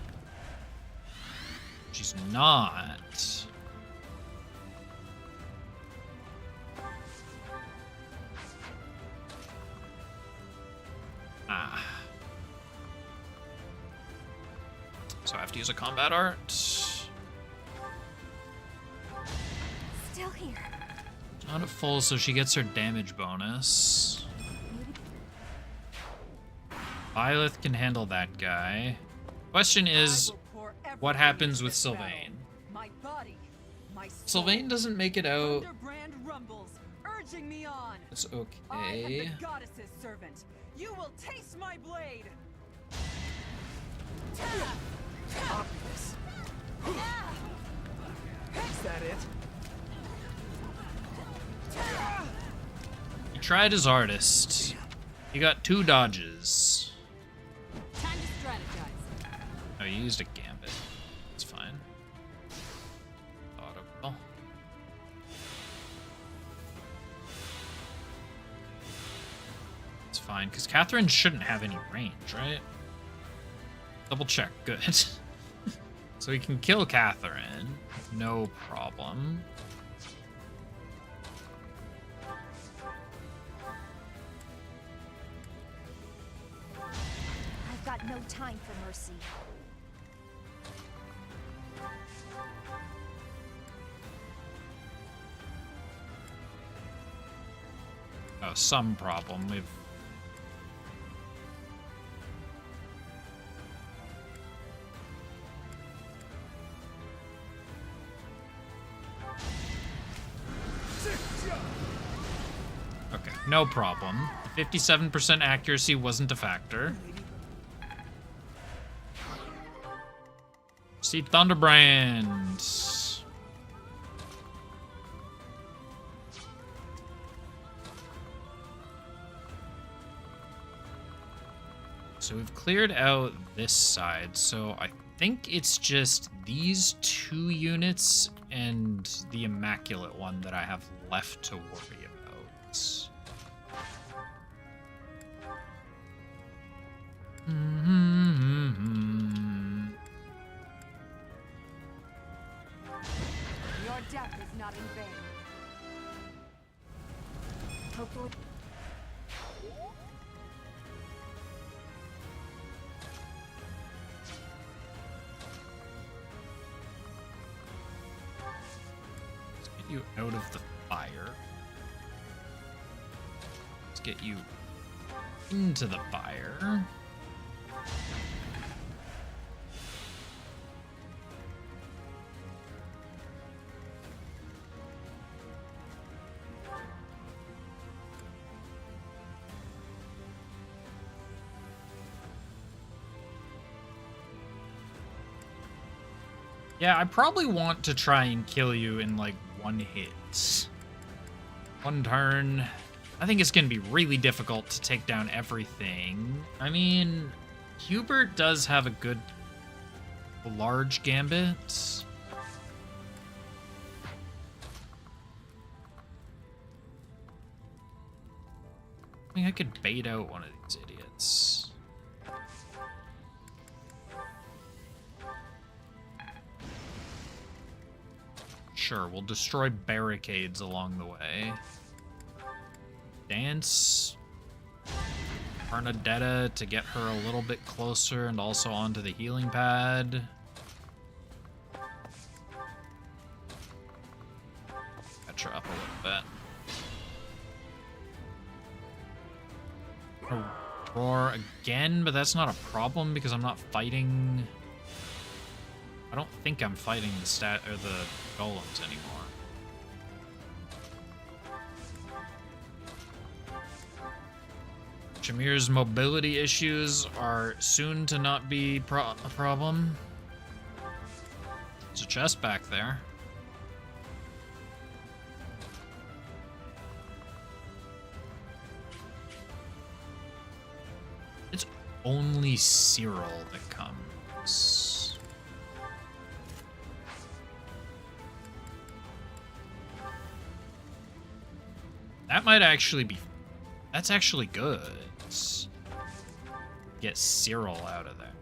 She's not. Ah. So I have to use a combat art. still here. Not at full, so she gets her damage bonus. Violet can handle that guy. Question is, what happens with Sylvain? My body, my soul. Sylvain doesn't make it out. Thunderbrand rumbles, urging me on. It's I am okay. the goddess's servant. You will taste my blade. Obvious. Is that it? He tried his hardest. He got 2 dodges. Time to strategize. Oh, he used a gambit. It's fine. Audible. It's fine, because Catherine shouldn't have any range, right? Double check. Good. So we can kill Catherine. No problem. I've got no time for mercy. Oh, some problem. We've... Okay, no problem. 57% accuracy wasn't a factor. See Thunderbrand. So we've cleared out this side, so I think it's just these 2 units and the Immaculate one that I have left to worry about. Your death is not in vain. Hopefully. Let's get you out of the fire. Let's get you into the fire. Yeah, I probably want to try and kill you in like 1 hit. 1 turn. I think it's going to be really difficult to take down everything. I mean, Hubert does have a good large gambit. I mean, I could bait out one of these idiots. Sure, we'll destroy barricades along the way. Dance Bernadetta to get her a little bit closer and also onto the healing pad. Catch her up a little bit. Roar again, but that's not a problem because I'm not fighting. I don't think I'm fighting the golems anymore. Jameer's mobility issues are soon to not be a problem. There's a chest back there. It's only Cyril that comes. That might actually be... That's actually good. Get Cyril out of there.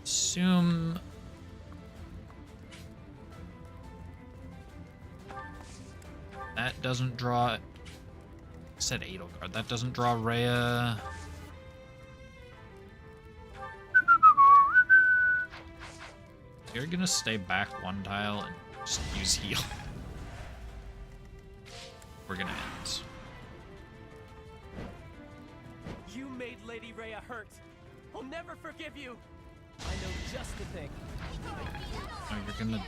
Assume... That doesn't draw... I said Edelgard. That doesn't draw Rhea. You're gonna stay back 1 tile and Just use heal. We're gonna end. You made Lady Rhea hurt. I'll never forgive you. I know just the thing. Oh, you're gonna.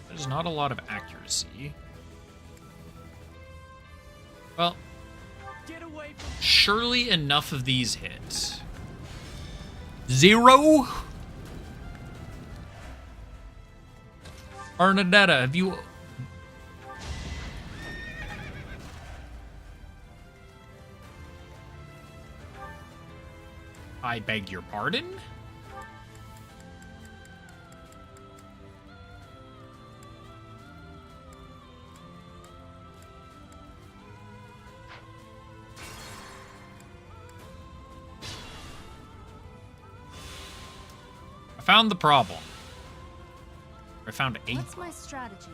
There's not a lot of accuracy. Well, surely enough of these hit. 0? Bernadetta, have you... I beg your pardon? I found the problem. I found 8. What's my strategy?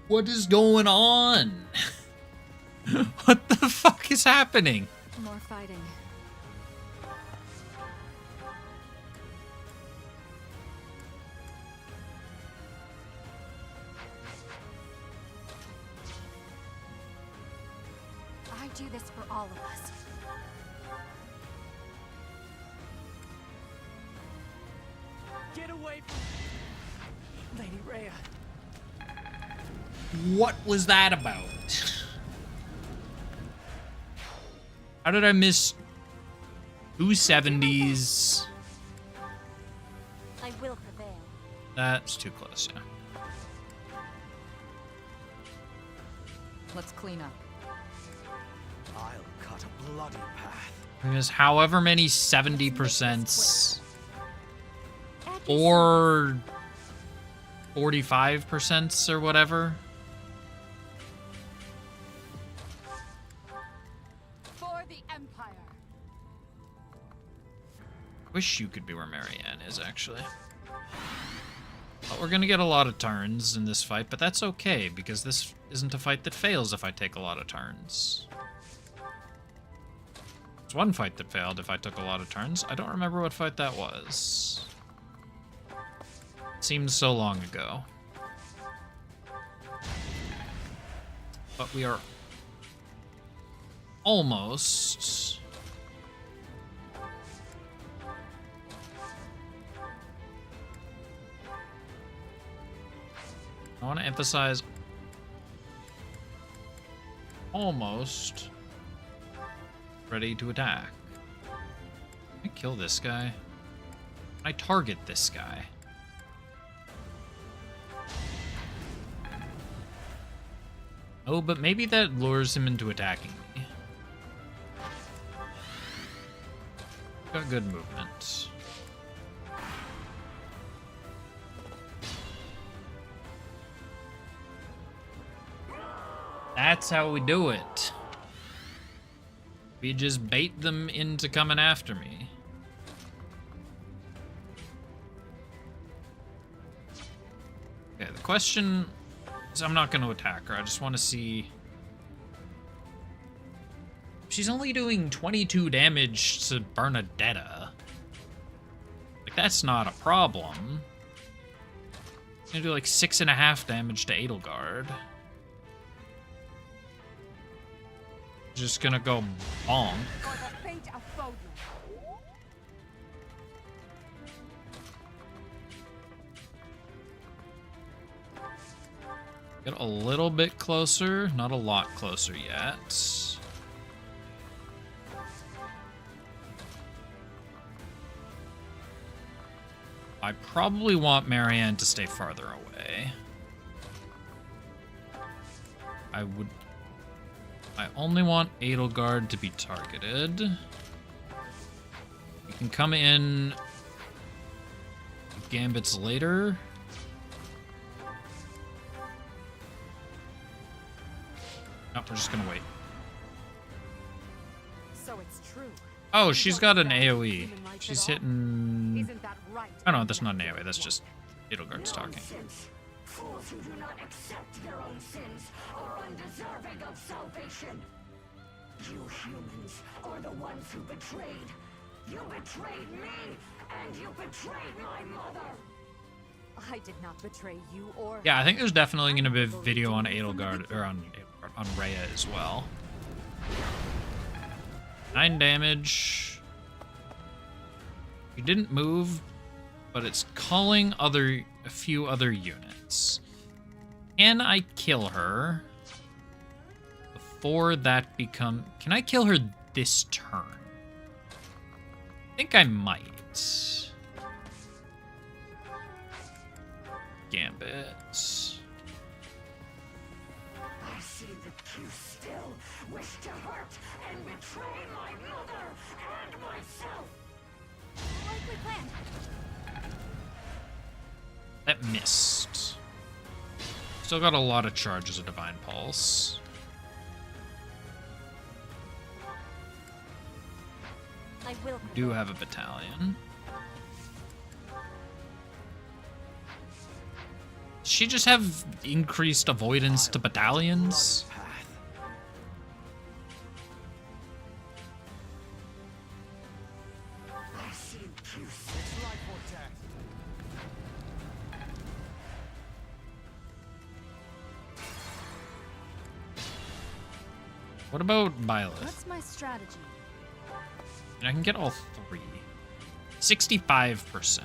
What is going on? What the fuck is happening? More fighting. I do this for all of us. Get away from Lady Rhea. What was that about? How did I miss 270s? I will prevail. That's too close, yeah. Let's clean up. I'll cut a bloody path. Because however many 70% or 45% or whatever. Wish you could be where Marianne is, actually. But we're gonna get a lot of turns in this fight, but that's okay, because this isn't a fight that fails if I take a lot of turns. There's one fight that failed if I took a lot of turns. I don't remember what fight that was. Seems so long ago. But we are almost... I want to emphasize almost ready to attack. Can I kill this guy? Can I target this guy? Oh, but maybe that lures him into attacking me. Got good movement. That's how we do it. We just bait them into coming after me. Okay, the question is I'm not going to attack her. I just want to see... She's only doing 22 damage to Bernadetta. Like, that's not a problem. I'm going to do like 6.5 damage to Edelgard. Just gonna go bonk. Get a little bit closer, not a lot closer yet. I probably want Marianne to stay farther away. I would I only want Edelgard to be targeted. You can come in Gambits later. No, we're just gonna wait. So it's true. Oh, she's got an AoE. She's hitting... Isn't that right? Oh no, that's not an AoE, that's just Edelgard's talking. Fools who do not accept their own sins are undeserving of salvation. You humans are the ones who betrayed. You betrayed me, and you betrayed my mother. I did not betray you or... Yeah, I think there's definitely going to be a video on Edelgard, or on Rhea as well. 9 damage. You didn't move, but it's calling a few other units. Can I kill her before that become... Can I kill her this turn? I think I might. Gambits. I see that you still wish to hurt and betray my mother and myself. Like we planned. That missed. Still got a lot of charges of Divine Pulse. I will. Do have a battalion. Does she just have increased avoidance to battalions? What about Byleth? What's my strategy? I can get all 3. 65%.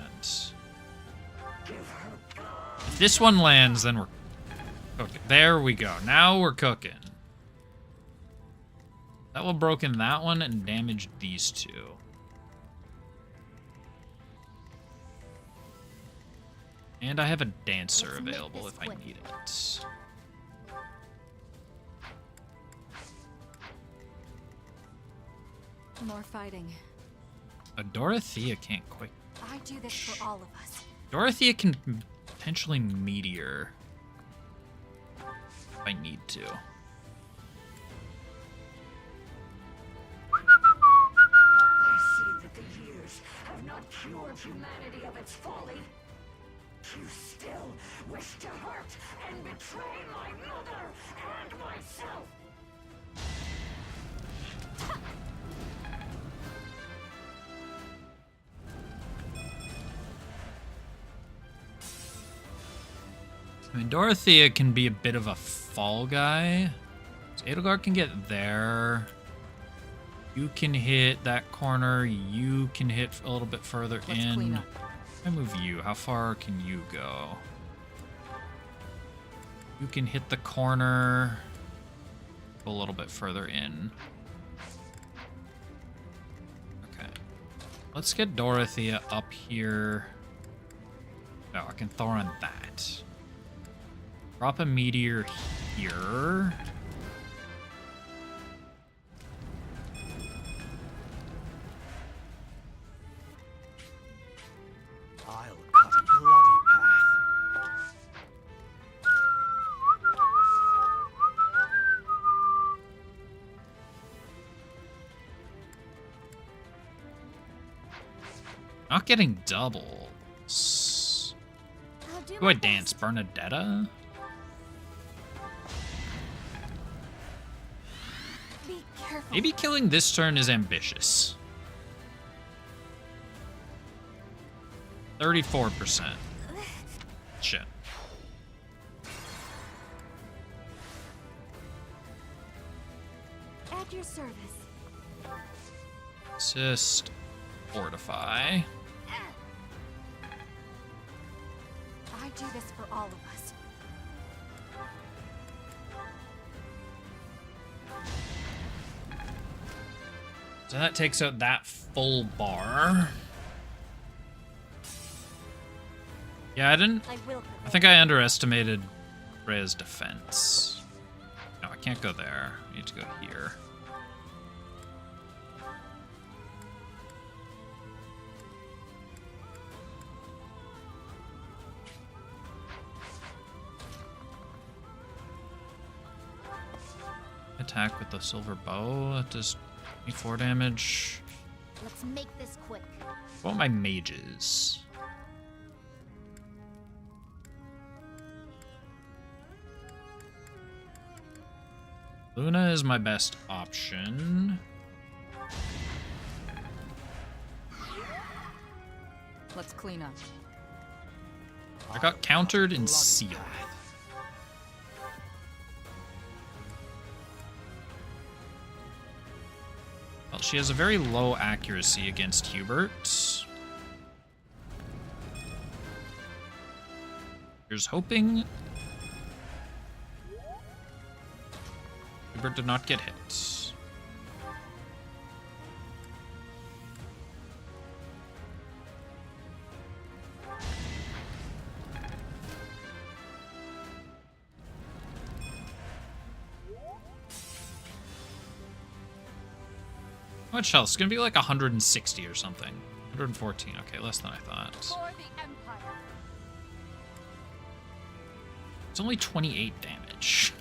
If this one lands, then we're cooking. There we go. Now we're cooking. That will broken that one and damage these 2. And I have a dancer available if I need it. More fighting. Dorothea can't quite. I do this for all of us. Dorothea can potentially meteor if I need to. I see that the years have not cured humanity of its folly. You still wish to hurt and betray my mother and myself. I mean, Dorothea can be a bit of a fall guy. So Edelgard can get there. You can hit that corner. You can hit a little bit further in. I move you. How far can you go? You can hit the corner. Go a little bit further in. Okay. Let's get Dorothea up here. Oh, I can throw on that. Drop a meteor here. I'll cut a bloody path. Not getting doubles. Do I dance Bernadetta? Maybe killing this turn is ambitious. 34%. Shit. At your service. Assist. Fortify. I do this for all of us. So that takes out that full bar. Yeah, I think I underestimated Rhea's defense. No, I can't go there. need to go here. Attack with the silver bow. That does 24 damage. Let's make this quick. What about my mages? Luna is my best option. Let's clean up. I got countered and sealed. Well, she has a very low accuracy against Hubert. Here's hoping. Hubert did not get hit. How much health? It's gonna be like 160 or something. 114. Okay, less than I thought. For the Empire. It's only 28 damage.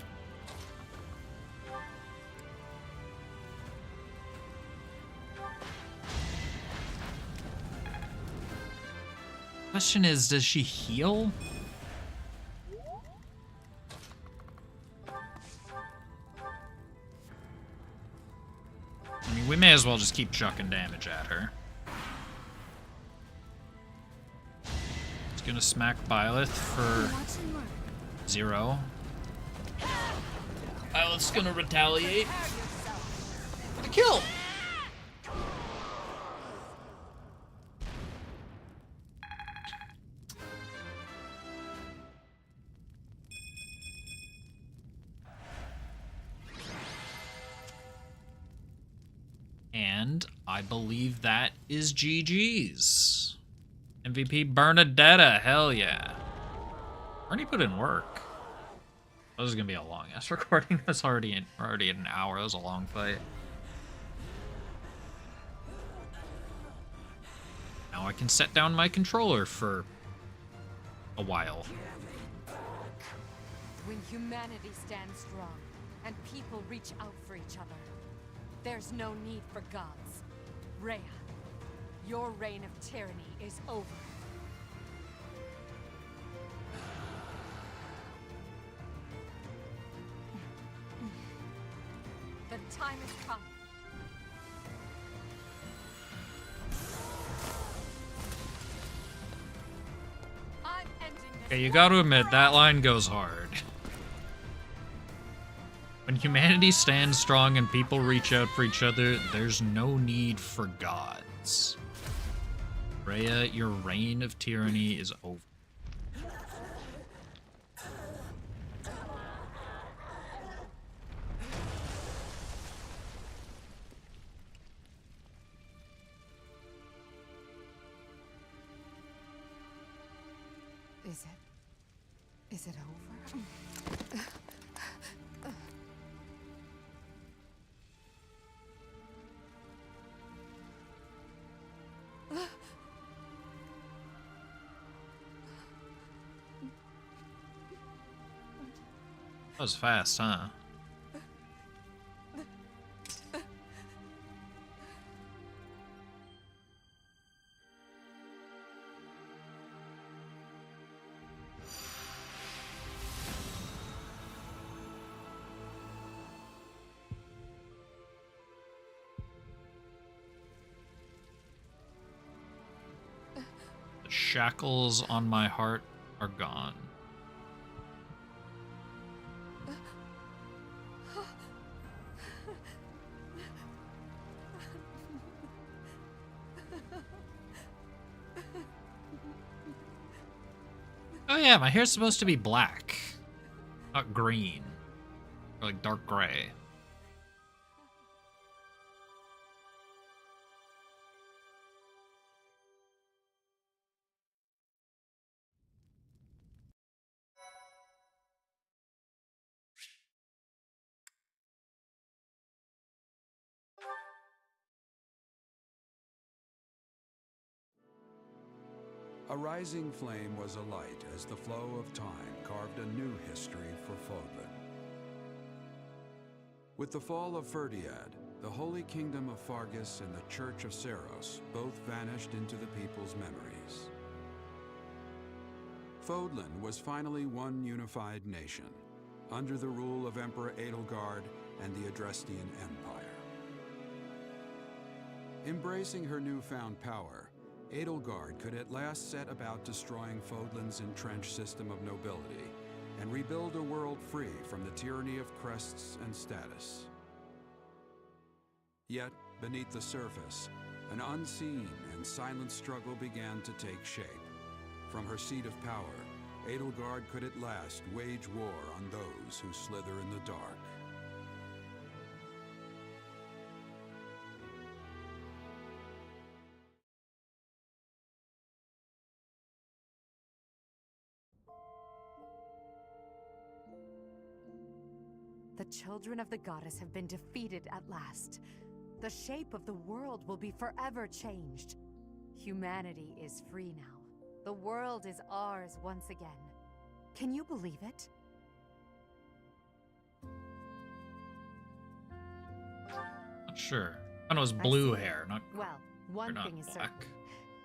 Question is, does she heal? I mean, we may as well just keep chucking damage at her. It's gonna smack Byleth for 0. Byleth's gonna retaliate. The kill! And I believe that is GG's. MVP Bernadetta, hell yeah. Bernie put in work. This is gonna be a long ass recording. That's already at an hour. That was a long fight. Now I can set down my controller for a while. When humanity stands strong and people reach out for each other, there's no need for gods. Rhea, your reign of tyranny is over. The time has come. I'm ending this. Okay, you gotta admit, that line goes hard. When humanity stands strong and people reach out for each other, there's no need for gods. Rhea, your reign of tyranny is over. Is it over? That was fast, huh? The shackles on my heart are gone. Oh yeah, my hair's supposed to be black, not green, or like dark gray. A rising flame was alight as the flow of time carved a new history for Fodlan. With the fall of Ferdiad, the Holy Kingdom of Fargus and the Church of Seros both vanished into the people's memories. Fodlan was finally one unified nation, under the rule of Emperor Edelgard and the Adrestian Empire. Embracing her newfound power, Edelgard could at last set about destroying Fodlan's entrenched system of nobility and rebuild a world free from the tyranny of crests and status. Yet, beneath the surface, an unseen and silent struggle began to take shape. From her seat of power, Edelgard could at last wage war on those who slither in the dark. The children of the goddess have been defeated at last. The shape of the world will be forever changed. Humanity is free now. The world is ours once again. Can you believe it? Not sure. I know it was blue hair, not well. One not thing is black. certain: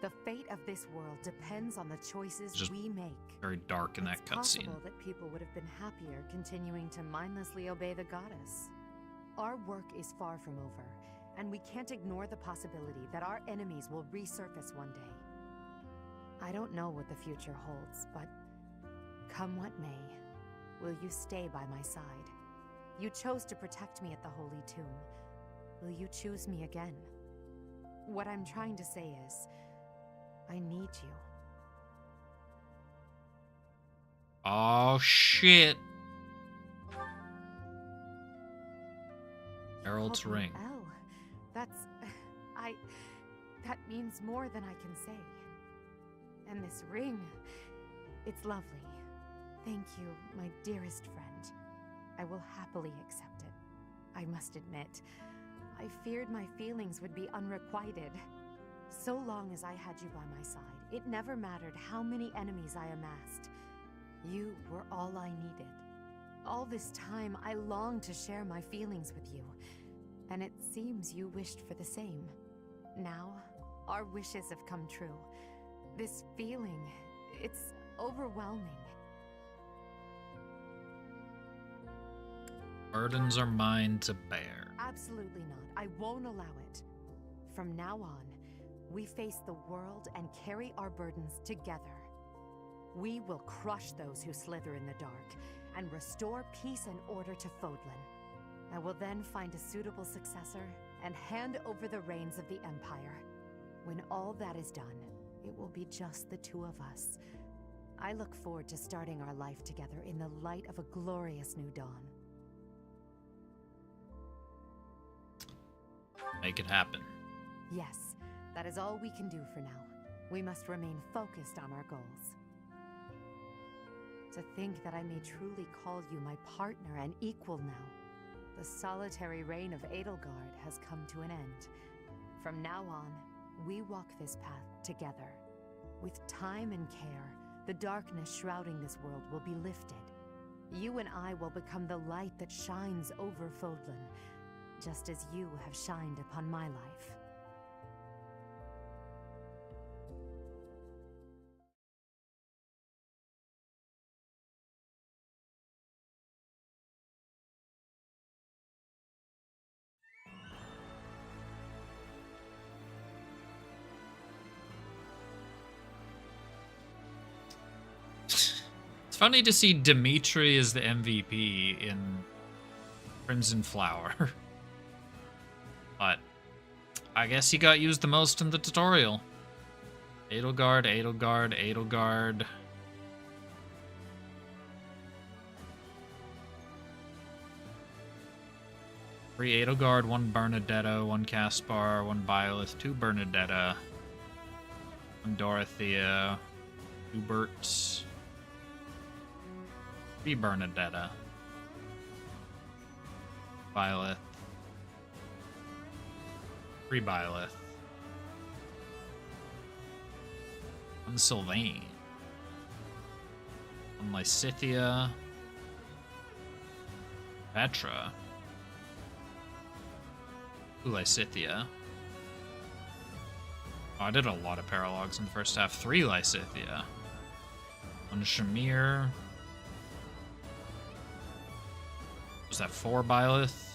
the fate of this world depends on the choices Just we make. very dark in that It's cutscene. possible that people would have been happier continuing to mindlessly obey the goddess. Our work is far from over, and we can't ignore the possibility that our enemies will resurface one day. I don't know what the future holds, but come what may, will you stay by my side? You chose to protect me at the Holy Tomb. Will you choose me again? What I'm trying to say is, I need you. Oh shit. Herald's Called me ring. Elle. That's... that means more than I can say. And this ring, it's lovely. Thank you, my dearest friend. I will happily accept it. I must admit, I feared my feelings would be unrequited. So long as I had you by my side, it never mattered how many enemies I amassed. You were all I needed. All this time, I longed to share my feelings with you, and it seems you wished for the same. Now, our wishes have come true. This feeling, it's overwhelming. Burdens are mine to bear. Absolutely not. I won't allow it. From now on, we face the world and carry our burdens together. We will crush those who slither in the dark and restore peace and order to Fodlan. I will then find a suitable successor and hand over the reins of the Empire. When all that is done, it will be just the two of us. I look forward to starting our life together in the light of a glorious new dawn. Make it happen. Yes, that is all we can do for now. We must remain focused on our goals. To think that I may truly call you my partner and equal now. The solitary reign of Edelgard has come to an end. From now on, we walk this path together. With time and care, the darkness shrouding this world will be lifted. You and I will become the light that shines over Fodlan, just as you have shined upon my life. It's funny to see Dimitri as the MVP in Crimson Flower. But I guess he got used the most in the tutorial. Edelgard, Edelgard, Edelgard. 3 Edelgard, 1 Bernadetta, 1 Caspar, 1 Byleth, 2 Bernadetta, 1 Dorothea, 2 Berts, 3 Bernadetta, Byleth, 3 Byleth, On Sylvain. On Lysithia. Petra. Ooh, Lysithia. Oh, I did a lot of paralogs in the first half. 3 Lysithia. On Shamir. Was that 4 Byleth?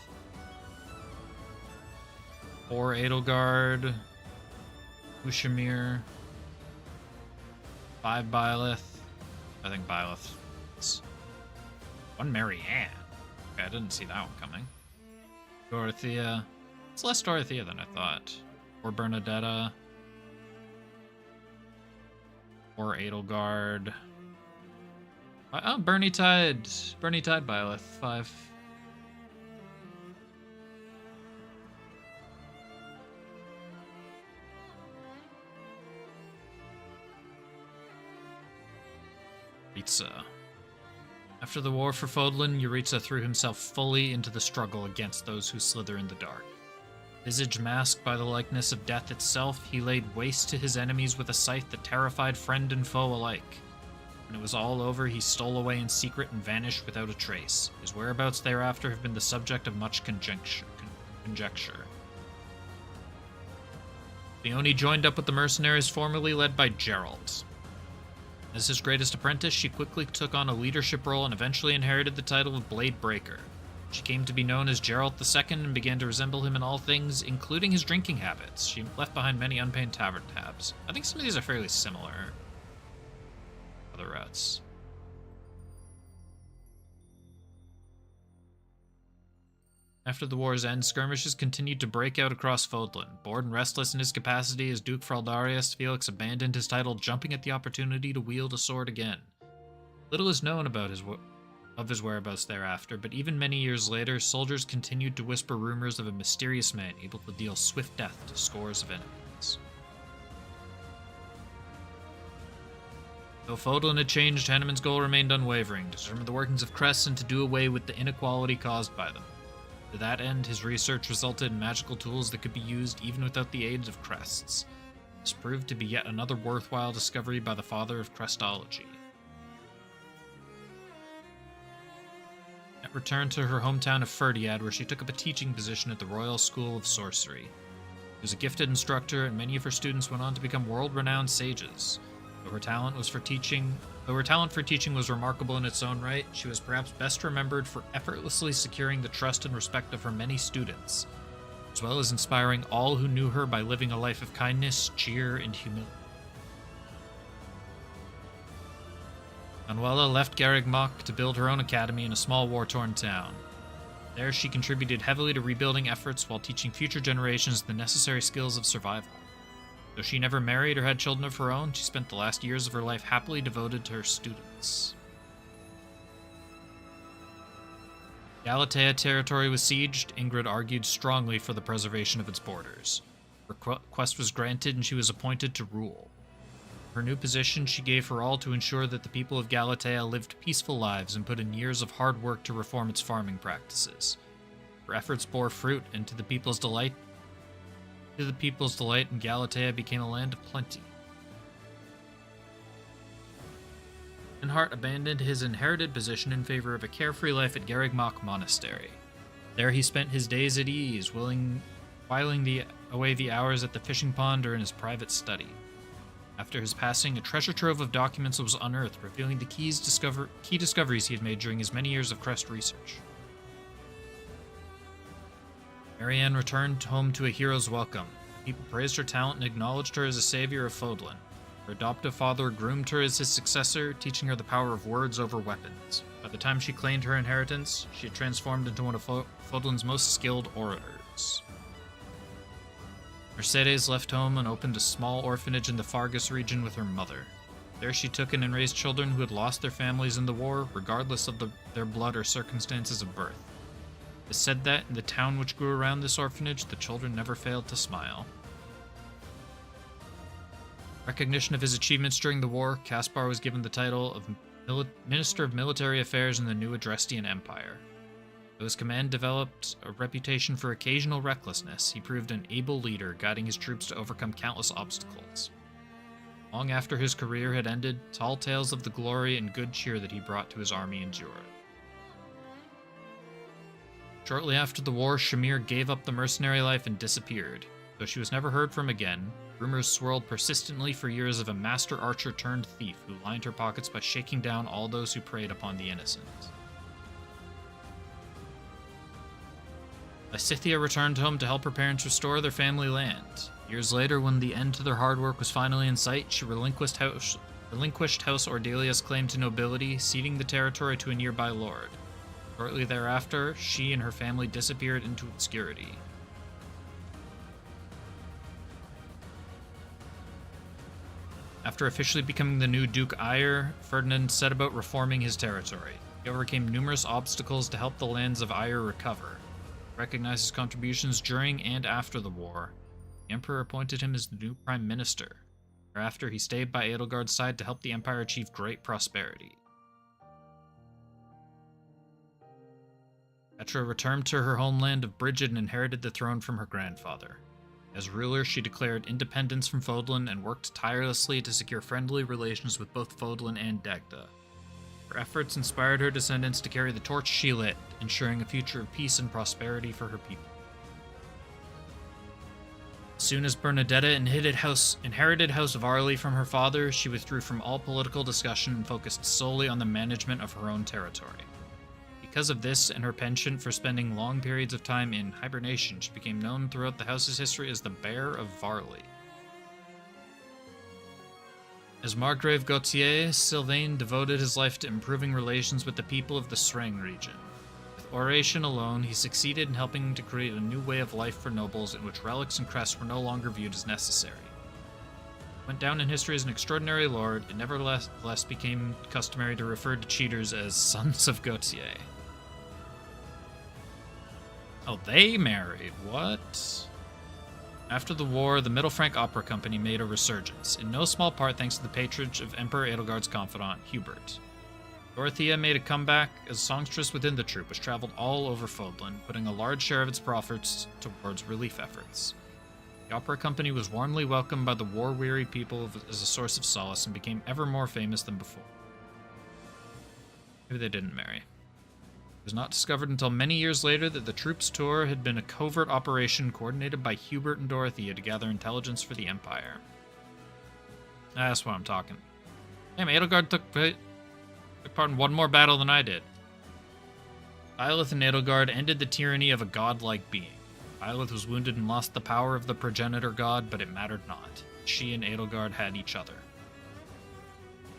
4 Edelgard. Ushamir. 5 Byleth. I think Byleth. 1 Marianne. Okay, I didn't see that one coming. Dorothea. It's less Dorothea than I thought. 4 Bernadetta. 4 Edelgard. Oh, Bernie Tide. Bernie Tide Byleth. 5. Yuritsa. After the war for Fodlan, Yuritsa threw himself fully into the struggle against those who slither in the dark. Visage masked by the likeness of death itself, he laid waste to his enemies with a scythe that terrified friend and foe alike. When it was all over, he stole away in secret and vanished without a trace. His whereabouts thereafter have been the subject of much conjecture. Leone joined up with the mercenaries formerly led by Gerald. As his greatest apprentice, she quickly took on a leadership role and eventually inherited the title of Blade Breaker. She came to be known as Geralt II and began to resemble him in all things, including his drinking habits. She left behind many unpaid tavern tabs. I think some of these are fairly similar. Other routes. After the war's end, skirmishes continued to break out across Fodlan. Bored and restless in his capacity as Duke Fraldarius, Felix abandoned his title, jumping at the opportunity to wield a sword again. Little is known about his whereabouts thereafter, but even many years later, soldiers continued to whisper rumors of a mysterious man able to deal swift death to scores of enemies. Though Fodlan had changed, Hanneman's goal remained unwavering, to determine the workings of crests and to do away with the inequality caused by them. To that end, his research resulted in magical tools that could be used even without the aid of crests. This proved to be yet another worthwhile discovery by the father of crestology. Annette returned to her hometown of Ferdiad, where she took up a teaching position at the Royal School of Sorcery. She was a gifted instructor, and many of her students went on to become world-renowned sages. Though her talent for teaching was remarkable in its own right, she was perhaps best remembered for effortlessly securing the trust and respect of her many students, as well as inspiring all who knew her by living a life of kindness, cheer, and humility. Manuela left Garrigmach to build her own academy in a small war-torn town. There she contributed heavily to rebuilding efforts while teaching future generations the necessary skills of survival. Though she never married or had children of her own, she spent the last years of her life happily devoted to her students. Galatea territory was sieged. Ingrid argued strongly for the preservation of its borders. Her request was granted and she was appointed to rule. Her new position, she gave her all to ensure that the people of Galatea lived peaceful lives and put in years of hard work to reform its farming practices. Her efforts bore fruit, and to the people's delight, and Galatea became a land of plenty. Enhart abandoned his inherited position in favor of a carefree life at Garrigmach Monastery. There he spent his days at ease, whiling away the hours at the fishing pond or in his private study. After his passing, a treasure trove of documents was unearthed, revealing the key discoveries he had made during his many years of crest research. Marianne returned home to a hero's welcome. People praised her talent and acknowledged her as a savior of Fodlan. Her adoptive father groomed her as his successor, teaching her the power of words over weapons. By the time she claimed her inheritance, she had transformed into one of Fodlan's most skilled orators. Mercedes left home and opened a small orphanage in the Fargus region with her mother. There she took in and raised children who had lost their families in the war, regardless of their blood or circumstances of birth. It is said that in the town which grew around this orphanage, the children never failed to smile. Recognition of his achievements during the war, Caspar was given the title of Minister of Military Affairs in the new Adrestian Empire. Though his command developed a reputation for occasional recklessness, he proved an able leader, guiding his troops to overcome countless obstacles. Long after his career had ended, tall tales of the glory and good cheer that he brought to his army endured. Shortly after the war, Shamir gave up the mercenary life and disappeared. Though she was never heard from again, rumors swirled persistently for years of a master archer turned thief who lined her pockets by shaking down all those who preyed upon the innocent. Lysithea returned home to help her parents restore their family land. Years later, when the end to their hard work was finally in sight, she relinquished House Ordelia's claim to nobility, ceding the territory to a nearby lord. Shortly thereafter, she and her family disappeared into obscurity. After officially becoming the new Duke Eyre, Ferdinand set about reforming his territory. He overcame numerous obstacles to help the lands of Eyre recover. Recognized his contributions during and after the war, the Emperor appointed him as the new Prime Minister. Thereafter, he stayed by Edelgard's side to help the Empire achieve great prosperity. Petra returned to her homeland of Brigid and inherited the throne from her grandfather. As ruler, she declared independence from Fodlan and worked tirelessly to secure friendly relations with both Fodlan and Dagda. Her efforts inspired her descendants to carry the torch she lit, ensuring a future of peace and prosperity for her people. As soon as Bernadetta inherited House Varley from her father, she withdrew from all political discussion and focused solely on the management of her own territory. Because of this and her penchant for spending long periods of time in hibernation, she became known throughout the house's history as the Bear of Varley. As Margrave Gautier, Sylvain devoted his life to improving relations with the people of the Sreng region. With oration alone, he succeeded in helping to create a new way of life for nobles in which relics and crests were no longer viewed as necessary. Went down in history as an extraordinary lord, it nevertheless became customary to refer to cheaters as sons of Gautier. Oh, they married. What? After the war, the Middle Frank Opera Company made a resurgence, in no small part thanks to the patronage of Emperor Edelgard's confidant, Hubert. Dorothea made a comeback as songstress within the troupe, which traveled all over Fodlan, putting a large share of its profits towards relief efforts. The opera company was warmly welcomed by the war-weary people as a source of solace and became ever more famous than before. Maybe they didn't marry. It was not discovered until many years later that the troupe's tour had been a covert operation coordinated by Hubert and Dorothea to gather intelligence for the Empire. That's what I'm talking. Damn, Edelgard took part in one more battle than I did. Byleth and Edelgard ended the tyranny of a godlike being. Byleth was wounded and lost the power of the progenitor god, but it mattered not. She and Edelgard had each other.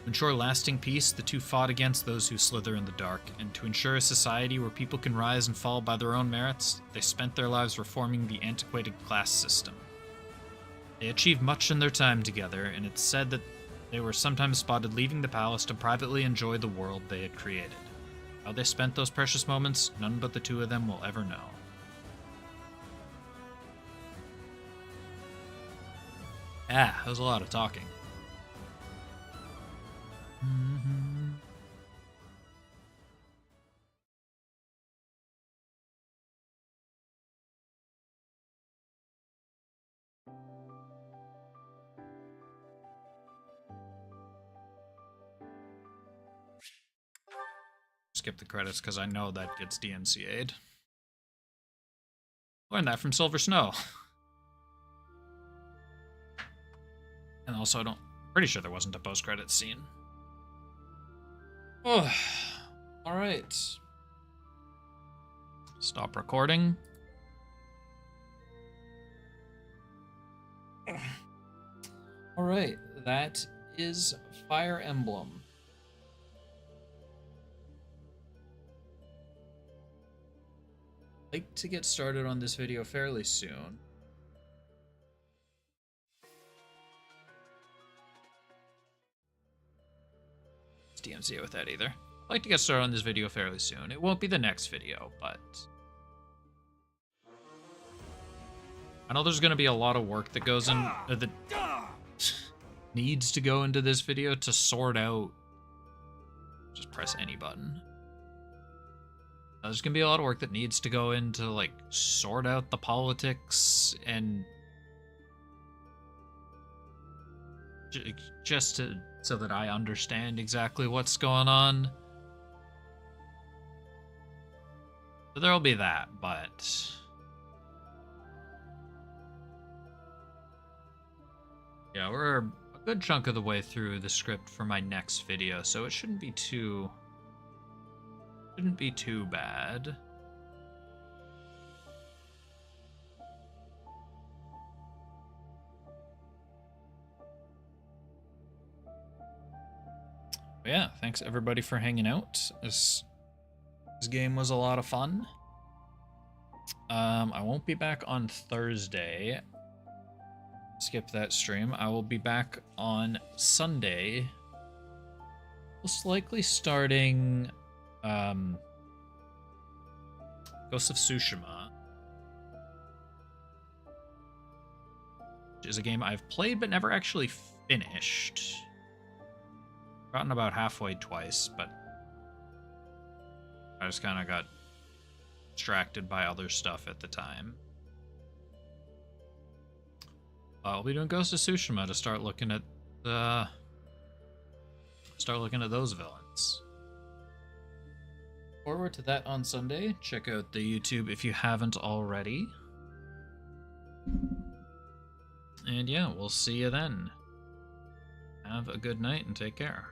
To ensure lasting peace, the two fought against those who slither in the dark, and to ensure a society where people can rise and fall by their own merits, they spent their lives reforming the antiquated class system. They achieved much in their time together, and it's said that they were sometimes spotted leaving the palace to privately enjoy the world they had created. How they spent those precious moments, none but the two of them will ever know. Ah, that was a lot of talking. Skip the credits because I know that gets DNCA'd. Learned that from Silver Snow. And also, pretty sure there wasn't a post-credits scene. Oh, alright. Stop recording. Alright, that is Fire Emblem. I'd like to get started on this video fairly soon. DMCA with that either. I'd like to get started on this video fairly soon. It won't be the next video, but I know there's going to be a lot of work that goes in that needs to go into this video to sort out. Just press any button. There's going to be a lot of work that needs to go into like sort out the politics and just so that I understand exactly what's going on. So there'll be that, but yeah, we're a good chunk of the way through the script for my next video, so it shouldn't be too bad. But yeah, thanks everybody for hanging out. This game was a lot of fun. I won't be back on Thursday. Skip that stream. I will be back on Sunday. Most likely starting Ghost of Tsushima, which is a game I've played but never actually finished. Gotten about halfway twice, but I just kind of got distracted by other stuff at the time. I'll be doing Ghost of Tsushima to start looking at those villains. Forward to that on Sunday. Check out the YouTube if you haven't already. And yeah, we'll see you then. Have a good night and take care.